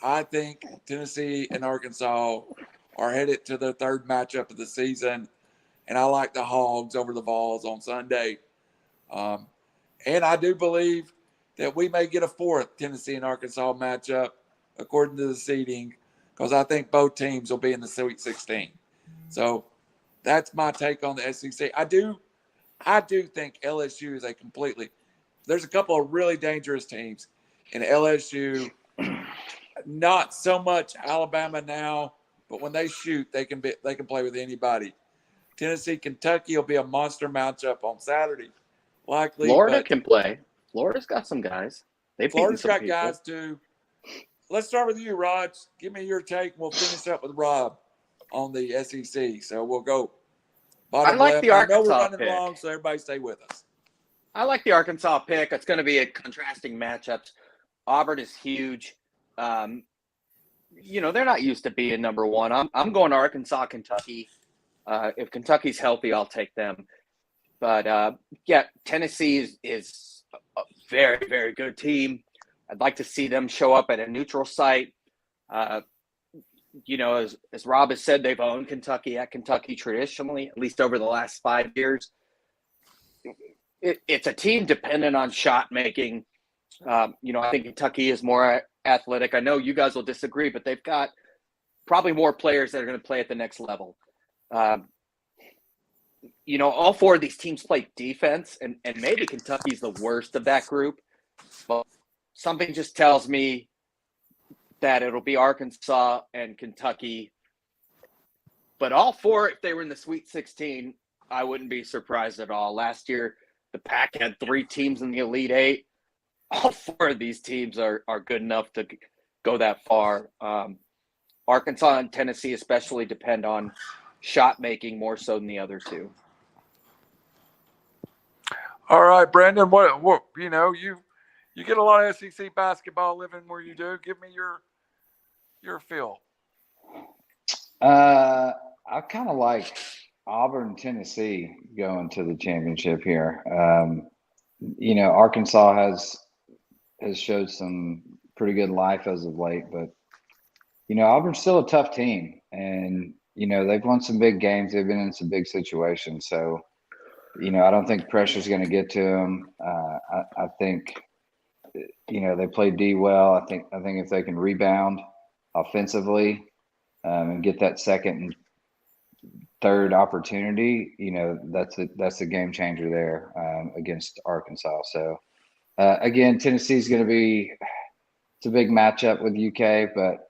I think Tennessee and Arkansas are headed to their third matchup of the season, and I like the Hogs over the Vols on Sunday. And I do believe that we may get a fourth Tennessee and Arkansas matchup according to the seeding, because I think both teams will be in the Sweet 16. So that's my take on the SEC. I do think LSU is there's a couple of really dangerous teams in LSU. Not so much Alabama now, but when they shoot, they can play with anybody. Tennessee, Kentucky will be a monster matchup on Saturday, likely. Florida can play. Florida's got some guys. Florida's got guys too. Let's start with you, Raj. Give me your take. We'll finish up with Rob on the SEC. So we'll go. I like the Arkansas I know we're running pick. long, so everybody stay with us. I like the Arkansas pick. It's going to be a contrasting matchups. Auburn is huge. They're not used to being number one. I'm going Arkansas, Kentucky. If Kentucky's healthy, I'll take them. But Tennessee is a very, very good team. I'd like to see them show up at a neutral site. As Rob has said, they've owned Kentucky at Kentucky traditionally, at least over the last 5 years. It's a team dependent on shot making. I think Kentucky is more athletic. I know you guys will disagree, but they've got probably more players that are going to play at the next level. All four of these teams play defense, and maybe Kentucky's the worst of that group. But something just tells me that it'll be Arkansas and Kentucky. But all four, if they were in the Sweet 16, I wouldn't be surprised at all. Last year, the Pac had 3 teams in the Elite Eight. All 4 of these teams are good enough to go that far. Arkansas and Tennessee especially depend on shot making more so than the other 2. All right, Brandon, what you get a lot of SEC basketball living where you do. Give me your feel. I kind of like Auburn, Tennessee going to the championship here. Arkansas has showed some pretty good life as of late, but Auburn's still a tough team, and they've won some big games. They've been in some big situations, so I don't think pressure's going to get to them. I think they play D well. I think if they can rebound offensively and get that second and third opportunity, that's a game changer there against Arkansas. So again, Tennessee's going to be it's a big matchup with UK, but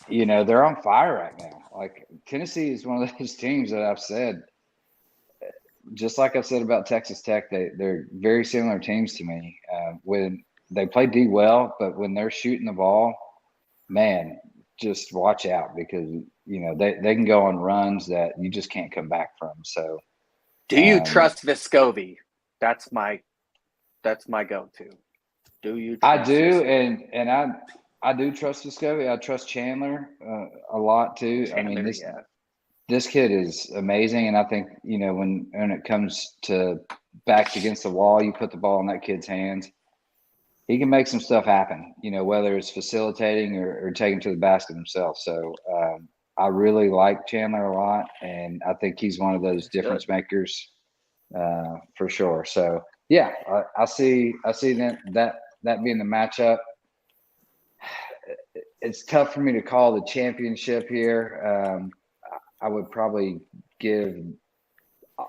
they're on fire right now. Like Tennessee is one of those teams that I've said, just like I said about Texas Tech, they're very similar teams to me. When they play D well, but when they're shooting the ball, man, just watch out because they can go on runs that you just can't come back from. So, do you trust Vescovi? That's my go-to. Do you? I do, and I do trust Vescovi. I trust Chandler a lot too. Chandler, this kid is amazing, and I think when it comes to backs against the wall, you put the ball in that kid's hands. He can make some stuff happen, whether it's facilitating or taking to the basket himself. So I really like Chandler a lot, and I think he's one of those difference makers for sure. So yeah, I see that being the matchup. It's tough for me to call the championship here. I would probably give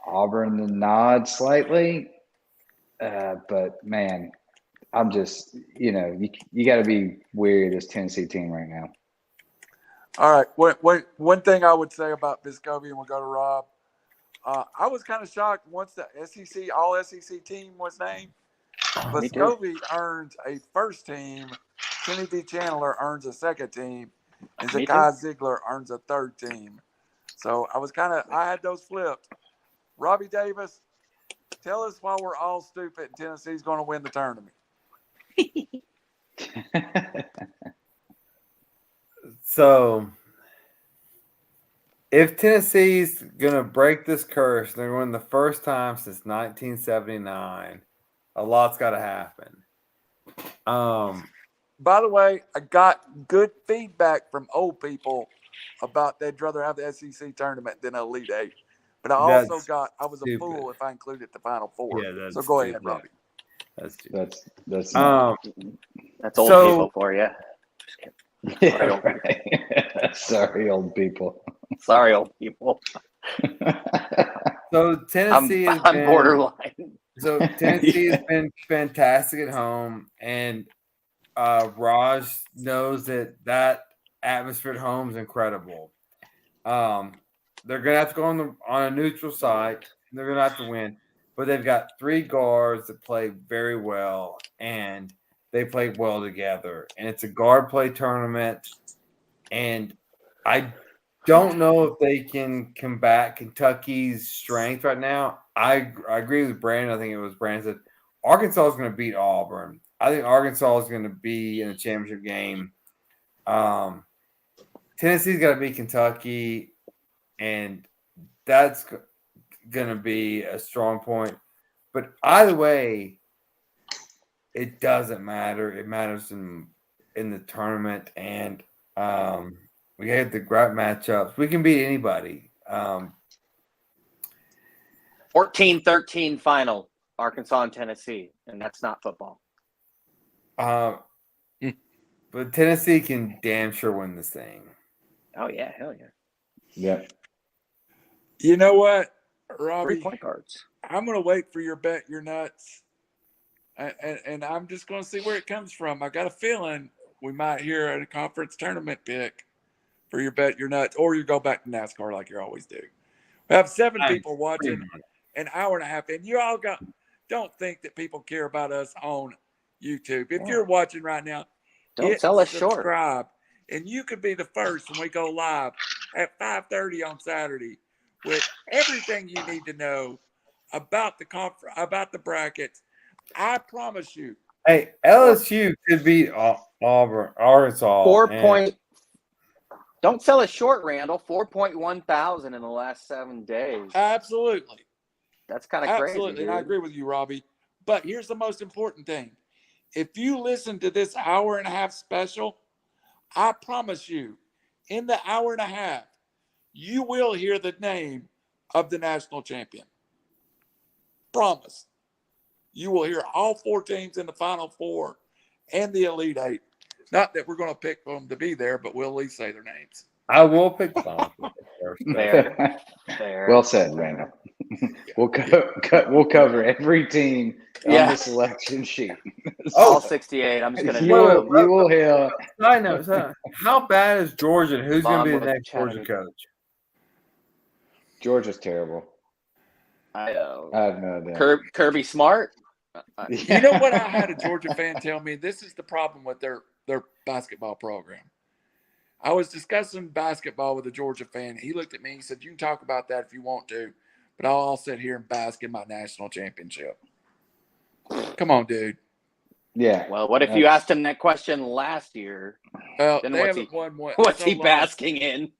Auburn the nod slightly, but man. I'm just, you got to be wary of this Tennessee team right now. All right. One thing I would say about Vescovi, and we'll go to Rob. I was kind of shocked once the all SEC team was named. Vescovi earns a first team. Kenny D. Chandler earns a second team. And Zakai Ziegler earns a third team. So I had those flipped. Robbie Davis, tell us why we're all stupid and Tennessee's going to win the tournament. So, if Tennessee's gonna break this curse, they're going the first time since 1979. A lot's got to happen. By the way, I got good feedback from old people about they'd rather have the SEC tournament than an Elite Eight. But I also I was a fool if I included the Final Four. Yeah, so go ahead, Robbie. That's old people for you. Yeah, right. Sorry, old people. Sorry, old people. So Tennessee has been borderline. So Tennessee has been fantastic at home, and Raj knows that atmosphere at home is incredible. They're gonna have to go on a neutral site. They're gonna have to win. But they've got 3 guards that play very well, and they play well together. And it's a guard play tournament. And I don't know if they can combat Kentucky's strength right now. I agree with Brandon. I think it was Brandon said Arkansas is going to beat Auburn. I think Arkansas is going to be in the championship game. Tennessee's got to beat Kentucky, and that's going to be a strong point. But either way, it doesn't matter. It matters in the tournament, and we had the great matchups. We can beat anybody. 14-13 final. Arkansas and Tennessee, and that's not football. But Tennessee can damn sure win this thing. Oh yeah, hell yeah. Yep. You know what, Robbie? 3 point guards. I'm going to wait for your bet. You're nuts. And I'm just going to see where it comes from. I got a feeling we might hear at a conference tournament pick for your bet. You're nuts. Or you go back to NASCAR like you always do. We have 7 people watching an hour and a half. And you all don't think that people care about us on YouTube. If you're watching right now, Don't sell us short. Subscribe. And you could be the first when we go live at 5:30 on Saturday with everything you need to know about the conference, about the brackets. I promise you. Hey, LSU could beat Auburn, Arkansas. 4 point. Don't sell us short, Randall. 4.1 thousand in the last 7 days. Absolutely. That's kind of crazy. Absolutely. Dude. And I agree with you, Robbie. But here's the most important thing. If you listen to this hour and a half special, I promise you, in the hour and a half, you will hear the name of the national champion. Promise. You will hear all 4 teams in the Final Four and the Elite Eight. Not that we're going to pick them to be there, but we'll at least say their names. I will pick the Final Four first. Fair. Well said, Randall. We'll cover every team on the selection sheet. All 68. I'm just going to you will hear. I know. So how bad is Georgia? Who's going to be the Mom next Georgia coach? Georgia's terrible. I know. I have no idea. Kirby Smart. You know what I had a Georgia fan tell me? This is the problem with their basketball program. I was discussing basketball with a Georgia fan. He looked at me. He said, "You can talk about that if you want to, but I'll sit here and bask in my national championship." Come on, dude. Yeah. Well, what if you asked him that question last year? Well, Then they what's haven't won one. What's so he long. basking in?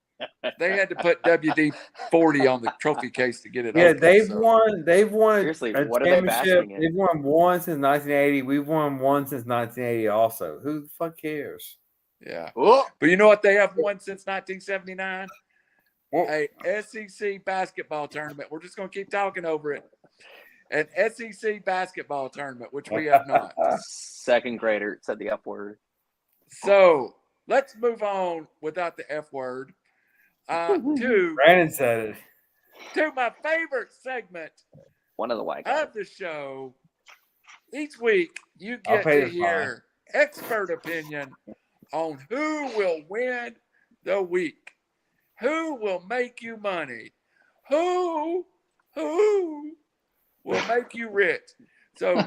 They had to put WD-40 on the trophy case to get it. Yeah, open, they've so. won. They've won Seriously, a what are they championship. basking in? They've won one since 1980. We've won one since 1980. Also, who the fuck cares? Yeah. Oh, But you know what? They have won since 1979? Well, A SEC basketball tournament. We're just going to keep talking over it. An SEC basketball tournament, which we have not. second grader said the F word. So let's move on without the F word to Brandon said it. my favorite segment One of the white guys. of the show. Each week, you I'll get pay to the hear expert opinion on who will win the week, who will make you money, who will make you rich. So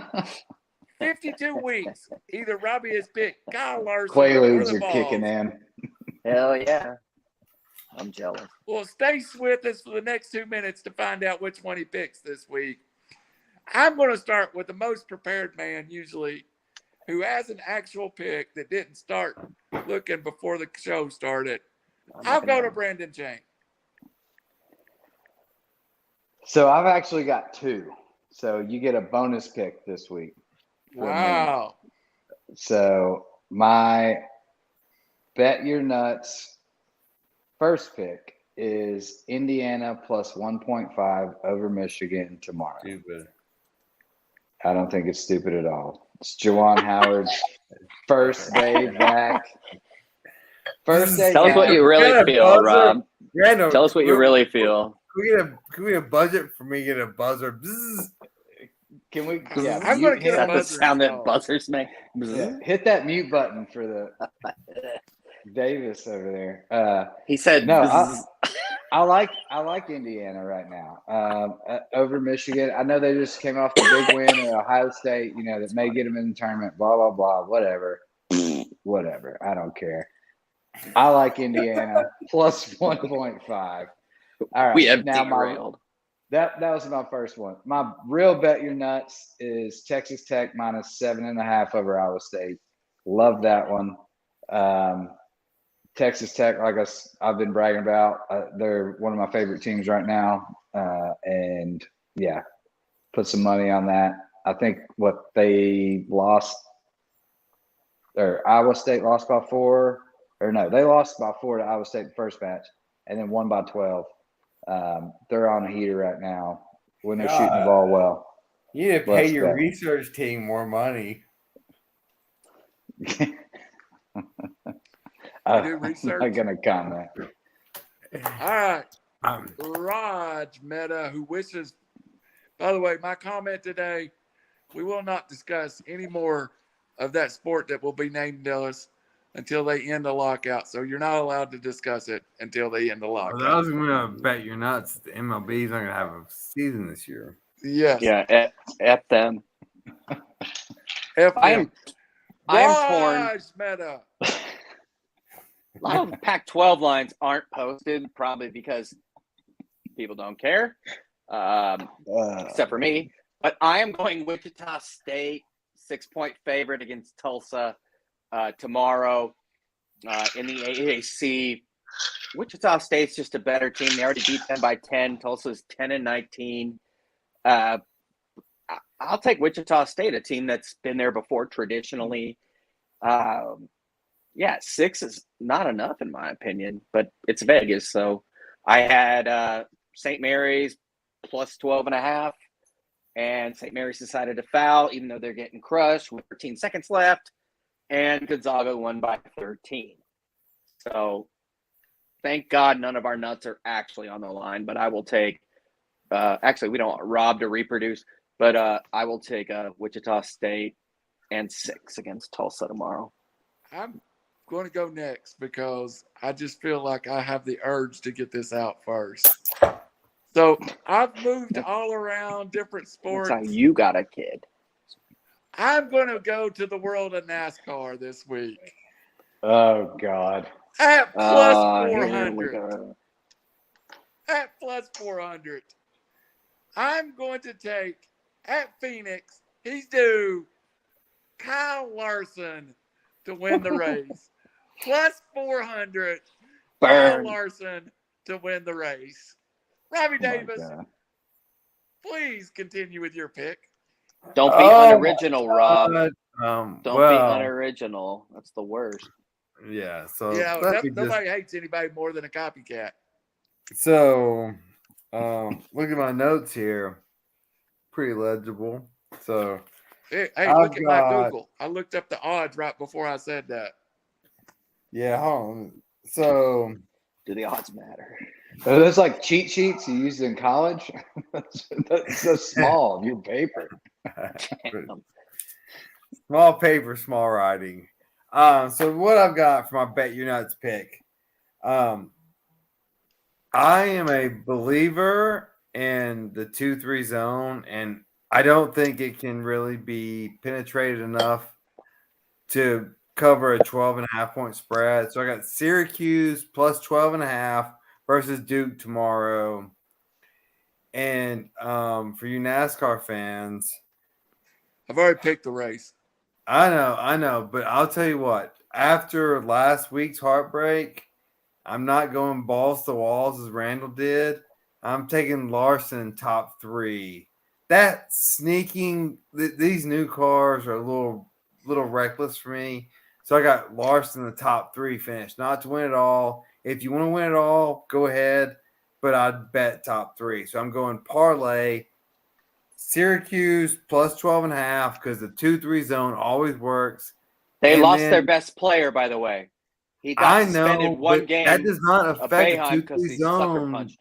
52 weeks, either Robbie has picked Kyle Larson or Quaaludes the are Vols. kicking in. Hell yeah. I'm jealous. Well, stay with us for the next 2 minutes to find out which one he picks this week. I'm going to start with the most prepared man, usually, who has an actual pick that didn't start looking before the show started. I'll go to Brandon Chain. So I've actually got 2. So you get a bonus pick this week. Wow. So my bet your nuts first pick is Indiana plus 1.5 over Michigan tomorrow. Stupid. I don't think it's stupid at all. It's Juwan Howard's first day back. First day Tell us back. what you really feel, Rob. Randall, Tell us what you really feel. Can we get a budget for me to get a buzzer? Bzzz. Can we? I'm going to get Is a that the buzzer sound that installed. buzzers make? Yeah, hit that mute button for the Davis over there. He said, No, "Bzzz." I like Indiana right now over Michigan. I know they just came off the big win at Ohio State. You know that may get them in the tournament. Blah blah blah. Whatever. I don't care. I like Indiana plus 1.5. All right, we have now derailed. that was my first one. My real bet your nuts is Texas Tech minus 7.5 over Iowa State. Love that one. Texas Tech, like I've been bragging about, they're one of my favorite teams right now. And yeah, put some money on that. I think what they lost, or Iowa State lost by 4, or no, they lost by 4 to Iowa State the first match, and then won by 12. They're on a heater right now when they're shooting the ball well. You need to pay Let's your go. research team more money. I'm do research. not gonna comment. All right. Um, Raj Meta, who wishes, by the way, my comment today, we will not discuss any more of that sport that will be named to us until they end the lockout. So you're not allowed to discuss it until they end the I lockout. was going to bet you're nuts. The MLB's not going to have a season this year. Yes. Yeah, F them. F I them. am torn. Raj Meta. A lot of the Pac-12 lines aren't posted, probably because people don't care, except for me. But I am going Wichita State, 6-point favorite against Tulsa tomorrow in the AAC. Wichita State's just a better team. They already beat them by 10. Tulsa's 10-19. I'll take Wichita State, a team that's been there before traditionally. 6 is not enough in my opinion, but it's Vegas. So I had St. Mary's plus 12.5, and St. Mary's decided to foul, even though they're getting crushed with 13 seconds left, and Gonzaga won by 13. So thank God none of our nuts are actually on the line, but I will take actually, we don't want Rob to reproduce, but I will take Wichita State and 6 against Tulsa tomorrow. I'm going to go next because I just feel like I have the urge to get this out first. So I've moved all around different sports. That's how you got a kid. I'm going to go to the world of NASCAR this week Oh God. at plus Here we 400. go. At plus 400. I'm going to take at Phoenix. He's due Kyle Larson to win the race. Plus 400. Kyle Burn. Larson to win the race. Robbie Davis, God. please continue with your pick. Don't be unoriginal, Rob. Don't be unoriginal. That's the worst. Yeah. So Nobody hates anybody more than a copycat. So, look at my notes here. Pretty legible. So, Hey, I've look at my got- Google. I looked up the odds right before I said that. yeah, hold on. So, Do the odds matter? Are those like cheat sheets you used in college? That's so small. Your paper. small paper, small writing. So what I've got for my bet you're nuts pick. I am a believer in the 2-3 zone, and I don't think it can really be penetrated enough to cover a 12.5 point spread. So I got Syracuse plus 12.5 versus Duke tomorrow. And for you NASCAR fans, I've already picked the race. I know, but I'll tell you what, after last week's heartbreak, I'm not going balls to walls as Randall did. I'm taking Larson top 3. That sneaking, these new cars are a little reckless for me. So I got Larson the top 3 finish, not to win it all. If you want to win it all, go ahead, but I'd bet top 3. So I'm going parlay Syracuse plus 12.5 because the 2-3 zone always works. They And lost then- their best player, by the way. He got I suspended know, one but game. that does not of affect Boeheim the because 2-3 he sucker zone. punched.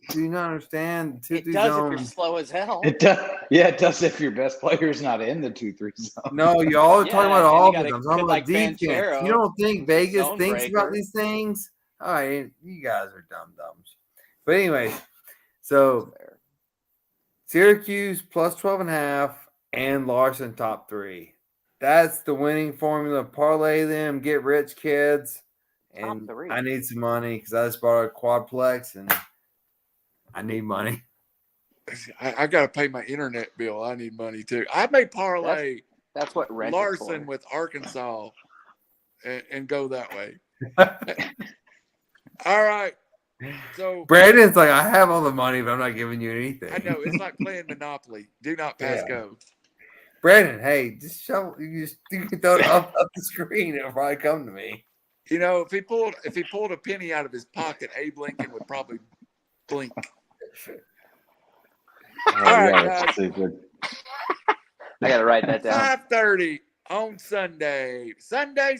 Do you not understand? The 2-3 It does zone. if you're slow as hell. It does. Yeah, it does if your best player is not in the 2-3 zone. No, y'all are talking Yeah, about and offense. you got a I'm talking kid about like defense. Banchero, You don't think Vegas zone thinks about breaker. these things? All right, you guys are dum-dums. But anyway, so Syracuse plus 12.5 and Larson top 3. That's the winning formula. Parlay them, get rich, kids. And Top 3. I need some money because I just bought a quadplex and I need money. I got to pay my internet bill. I need money too. I may parlay That's what rent is Larson for. with Arkansas and go that way. All right. So Brandon's like, I have all the money, but I'm not giving you anything. I know it's like playing Monopoly. Do not pass go. Brandon, hey, just show you can throw it up the screen. It'll probably come to me. You know, if he pulled a penny out of his pocket, Abe Lincoln would probably blink. Oh, All right, yeah, guys. that's stupid. I got to write that down. 5:30 on Sunday. Sunday.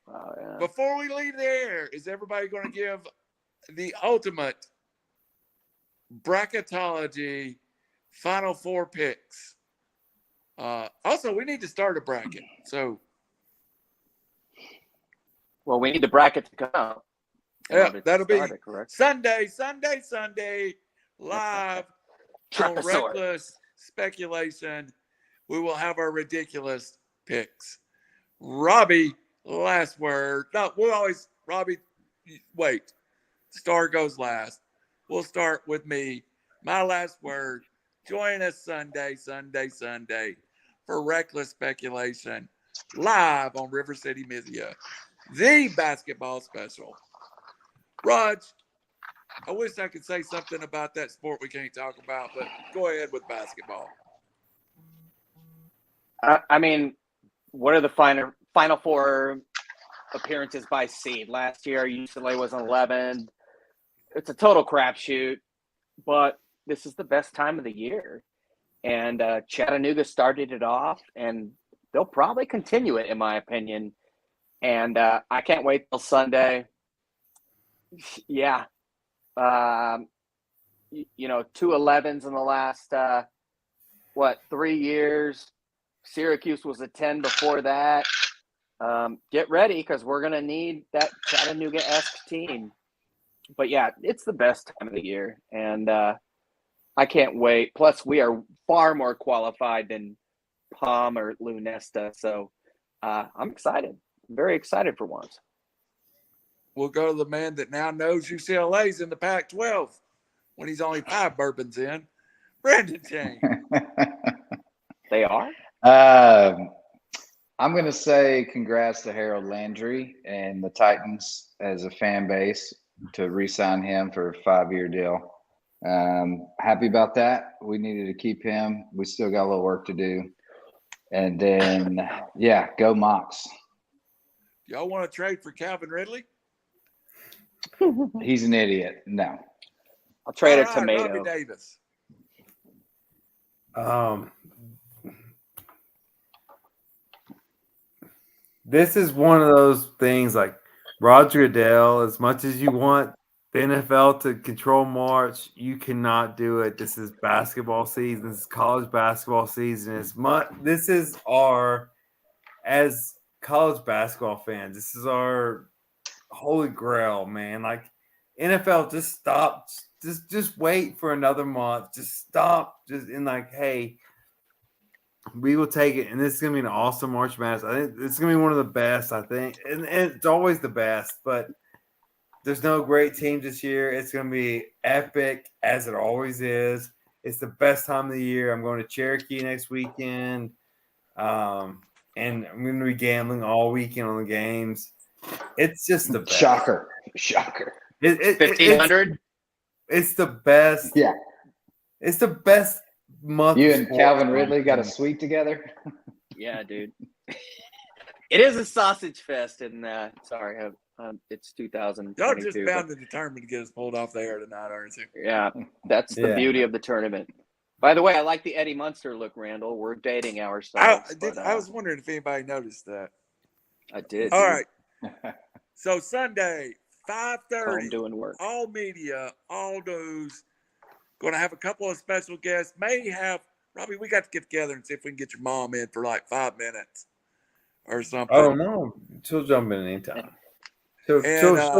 Oh, yeah. Before we leave the air, is everybody going to give the ultimate bracketology Final Four picks? Also, we need to start a bracket. So, Well, we need the bracket to come out. yeah, that'll be correct. Sunday, live on Treposaurus. Reckless Speculation. We will have our ridiculous picks. Robbie, last word. No, we'll always, Robbie, wait. Star goes last. We'll start with me. My last word. Join us Sunday for Reckless Speculation live on RiverCity-Media, the basketball special. Raj, I wish I could say something about that sport we can't talk about, but go ahead with basketball. I mean, what are the final four appearances by seed? Last year, UCLA was 11. It's a total crapshoot, but this is the best time of the year. And Chattanooga started it off, and they'll probably continue it, in my opinion. And I can't wait till Sunday. Yeah. 2 11s in the last, 3 years. Syracuse was a 10 before that. Get ready, because we're going to need that Chattanooga-esque team. But, yeah, it's the best time of the year. And I can't wait. Plus, we are far more qualified than Palm or Lunesta. So I'm excited. I'm very excited for once. We'll go to the man that now knows UCLA's in the Pac-12 when he's only 5 bourbons in, Brandon Chain. They are? I'm going to say congrats to Harold Landry and the Titans as a fan base to re-sign him for a 5-year deal. Happy about that. We needed to keep him. We still got a little work to do. And then, yeah, go Mocs. Y'all want to trade for Calvin Ridley? He's an idiot. No. I'll trade a All right, tomato. Robbie Davis. This is one of those things like Roger Goodell, as much as you want the NFL to control March, you cannot do it. This is basketball season. This is college basketball season. This is as college basketball fans, this is our holy grail, man. Like, NFL, just stop. Just wait for another month. Just stop. Hey, we will take it. And this is going to be an awesome March Madness. I think it's going to be one of the best, I think. And it's always the best, but there's no great teams this year. It's going to be epic, as it always is. It's the best time of the year. I'm going to Cherokee next weekend. And I'm going to be gambling all weekend on the games. It's just the best. Shocker. 1,500? It's the best. Yeah. It's the best month. You and Calvin Ridley got a suite together? Yeah, dude. It is a sausage fest, and it's 2022. Y'all just bound and determined to get us pulled off the air tonight, aren't you? Yeah, that's the beauty of the tournament. By the way, I like the Eddie Munster look, Randall. We're dating ourselves. I was wondering if anybody noticed that. I did. All right. So Sunday, 5:30. Home doing work. All media, all news. Going to have a couple of special guests. Robbie, we got to get together and see if we can get your mom in for like 5 minutes or something. Oh, no. She'll jump in anytime. She'll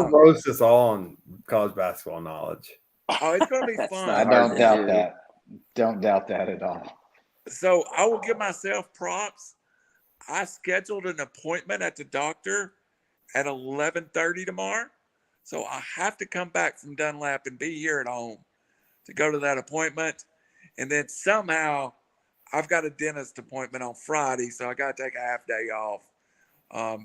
roast us all on college basketball knowledge. Oh, it's going to be fun. I don't doubt that. Don't doubt that at all. So I will give myself props. I scheduled an appointment at the doctor at 11:30 tomorrow. So I have to come back from Dunlap and be here at home to go to that appointment. And then somehow I've got a dentist appointment on Friday, so I got to take a half day off. I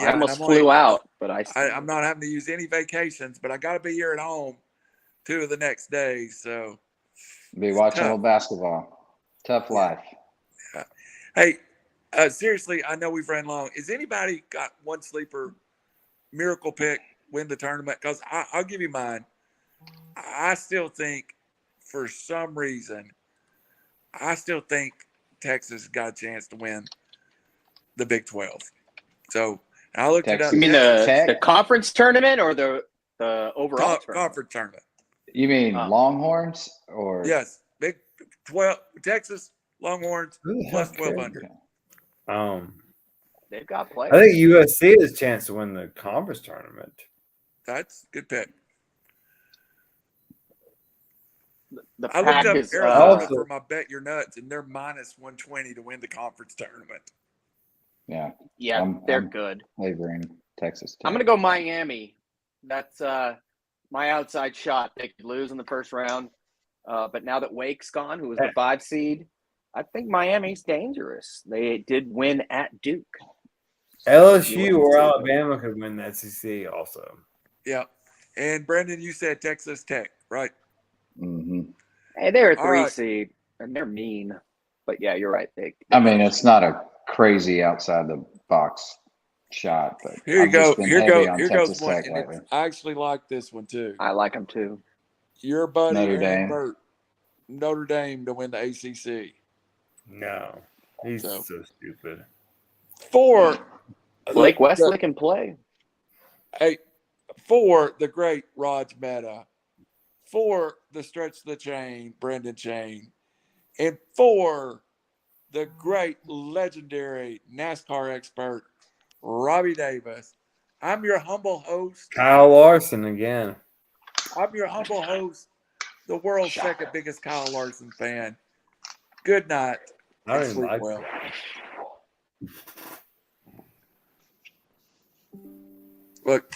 almost flew out, but I'm not having to use any vacations, but I got to be here at home 2 of the next days. So be watching a little basketball. Tough life. Yeah. Hey, seriously, I know we've ran long. Has anybody got one sleeper miracle pick win the tournament? Because I'll give you mine. I still think for some reason I still think Texas got a chance to win the Big 12. So I looked it up. You mean Tech? the conference tournament or the overall tournament? Conference tournament. You mean Oh. Longhorns or Yes, Big 12. Texas Longhorns plus Okay. 1,200. They've got I players. think USC has a chance to win the conference tournament. That's a good pick. The I looked pack up is Arizona for my bet your nuts, and they're minus 120 to win the conference tournament. Yeah, yeah, they're I'm good. favoring Texas Tech. I'm gonna go Miami. That's my outside shot. They could lose in the first round, but now that Wake's gone, who was the 5 seed, I think Miami's dangerous. They did win at Duke. LSU or Alabama could win the SEC also. Yeah. And Brendan, you said Texas Tech, right? Mm-hmm. Hey, they're a All 3 right. seed, and they're mean. But yeah, you're right. I mean, it's not a crazy outside the box shot, but Here you I've go. just been heavy on Here Texas goes one. Tech And lately. I actually like this one too. I like them too. Your buddy Notre Aaron Dame. Burt, Notre Dame to win the ACC. No, he's So. so stupid. For Blake Wesley can play. For the great Raj Mehta, for the Stretch the Chain, Brendan Chain, and for the great legendary NASCAR expert, Robbie Davis. I'm your humble host. Kyle Larson again. I'm your humble host, the world's second biggest Kyle Larson fan. Good night. I And don't sleep like well. Look,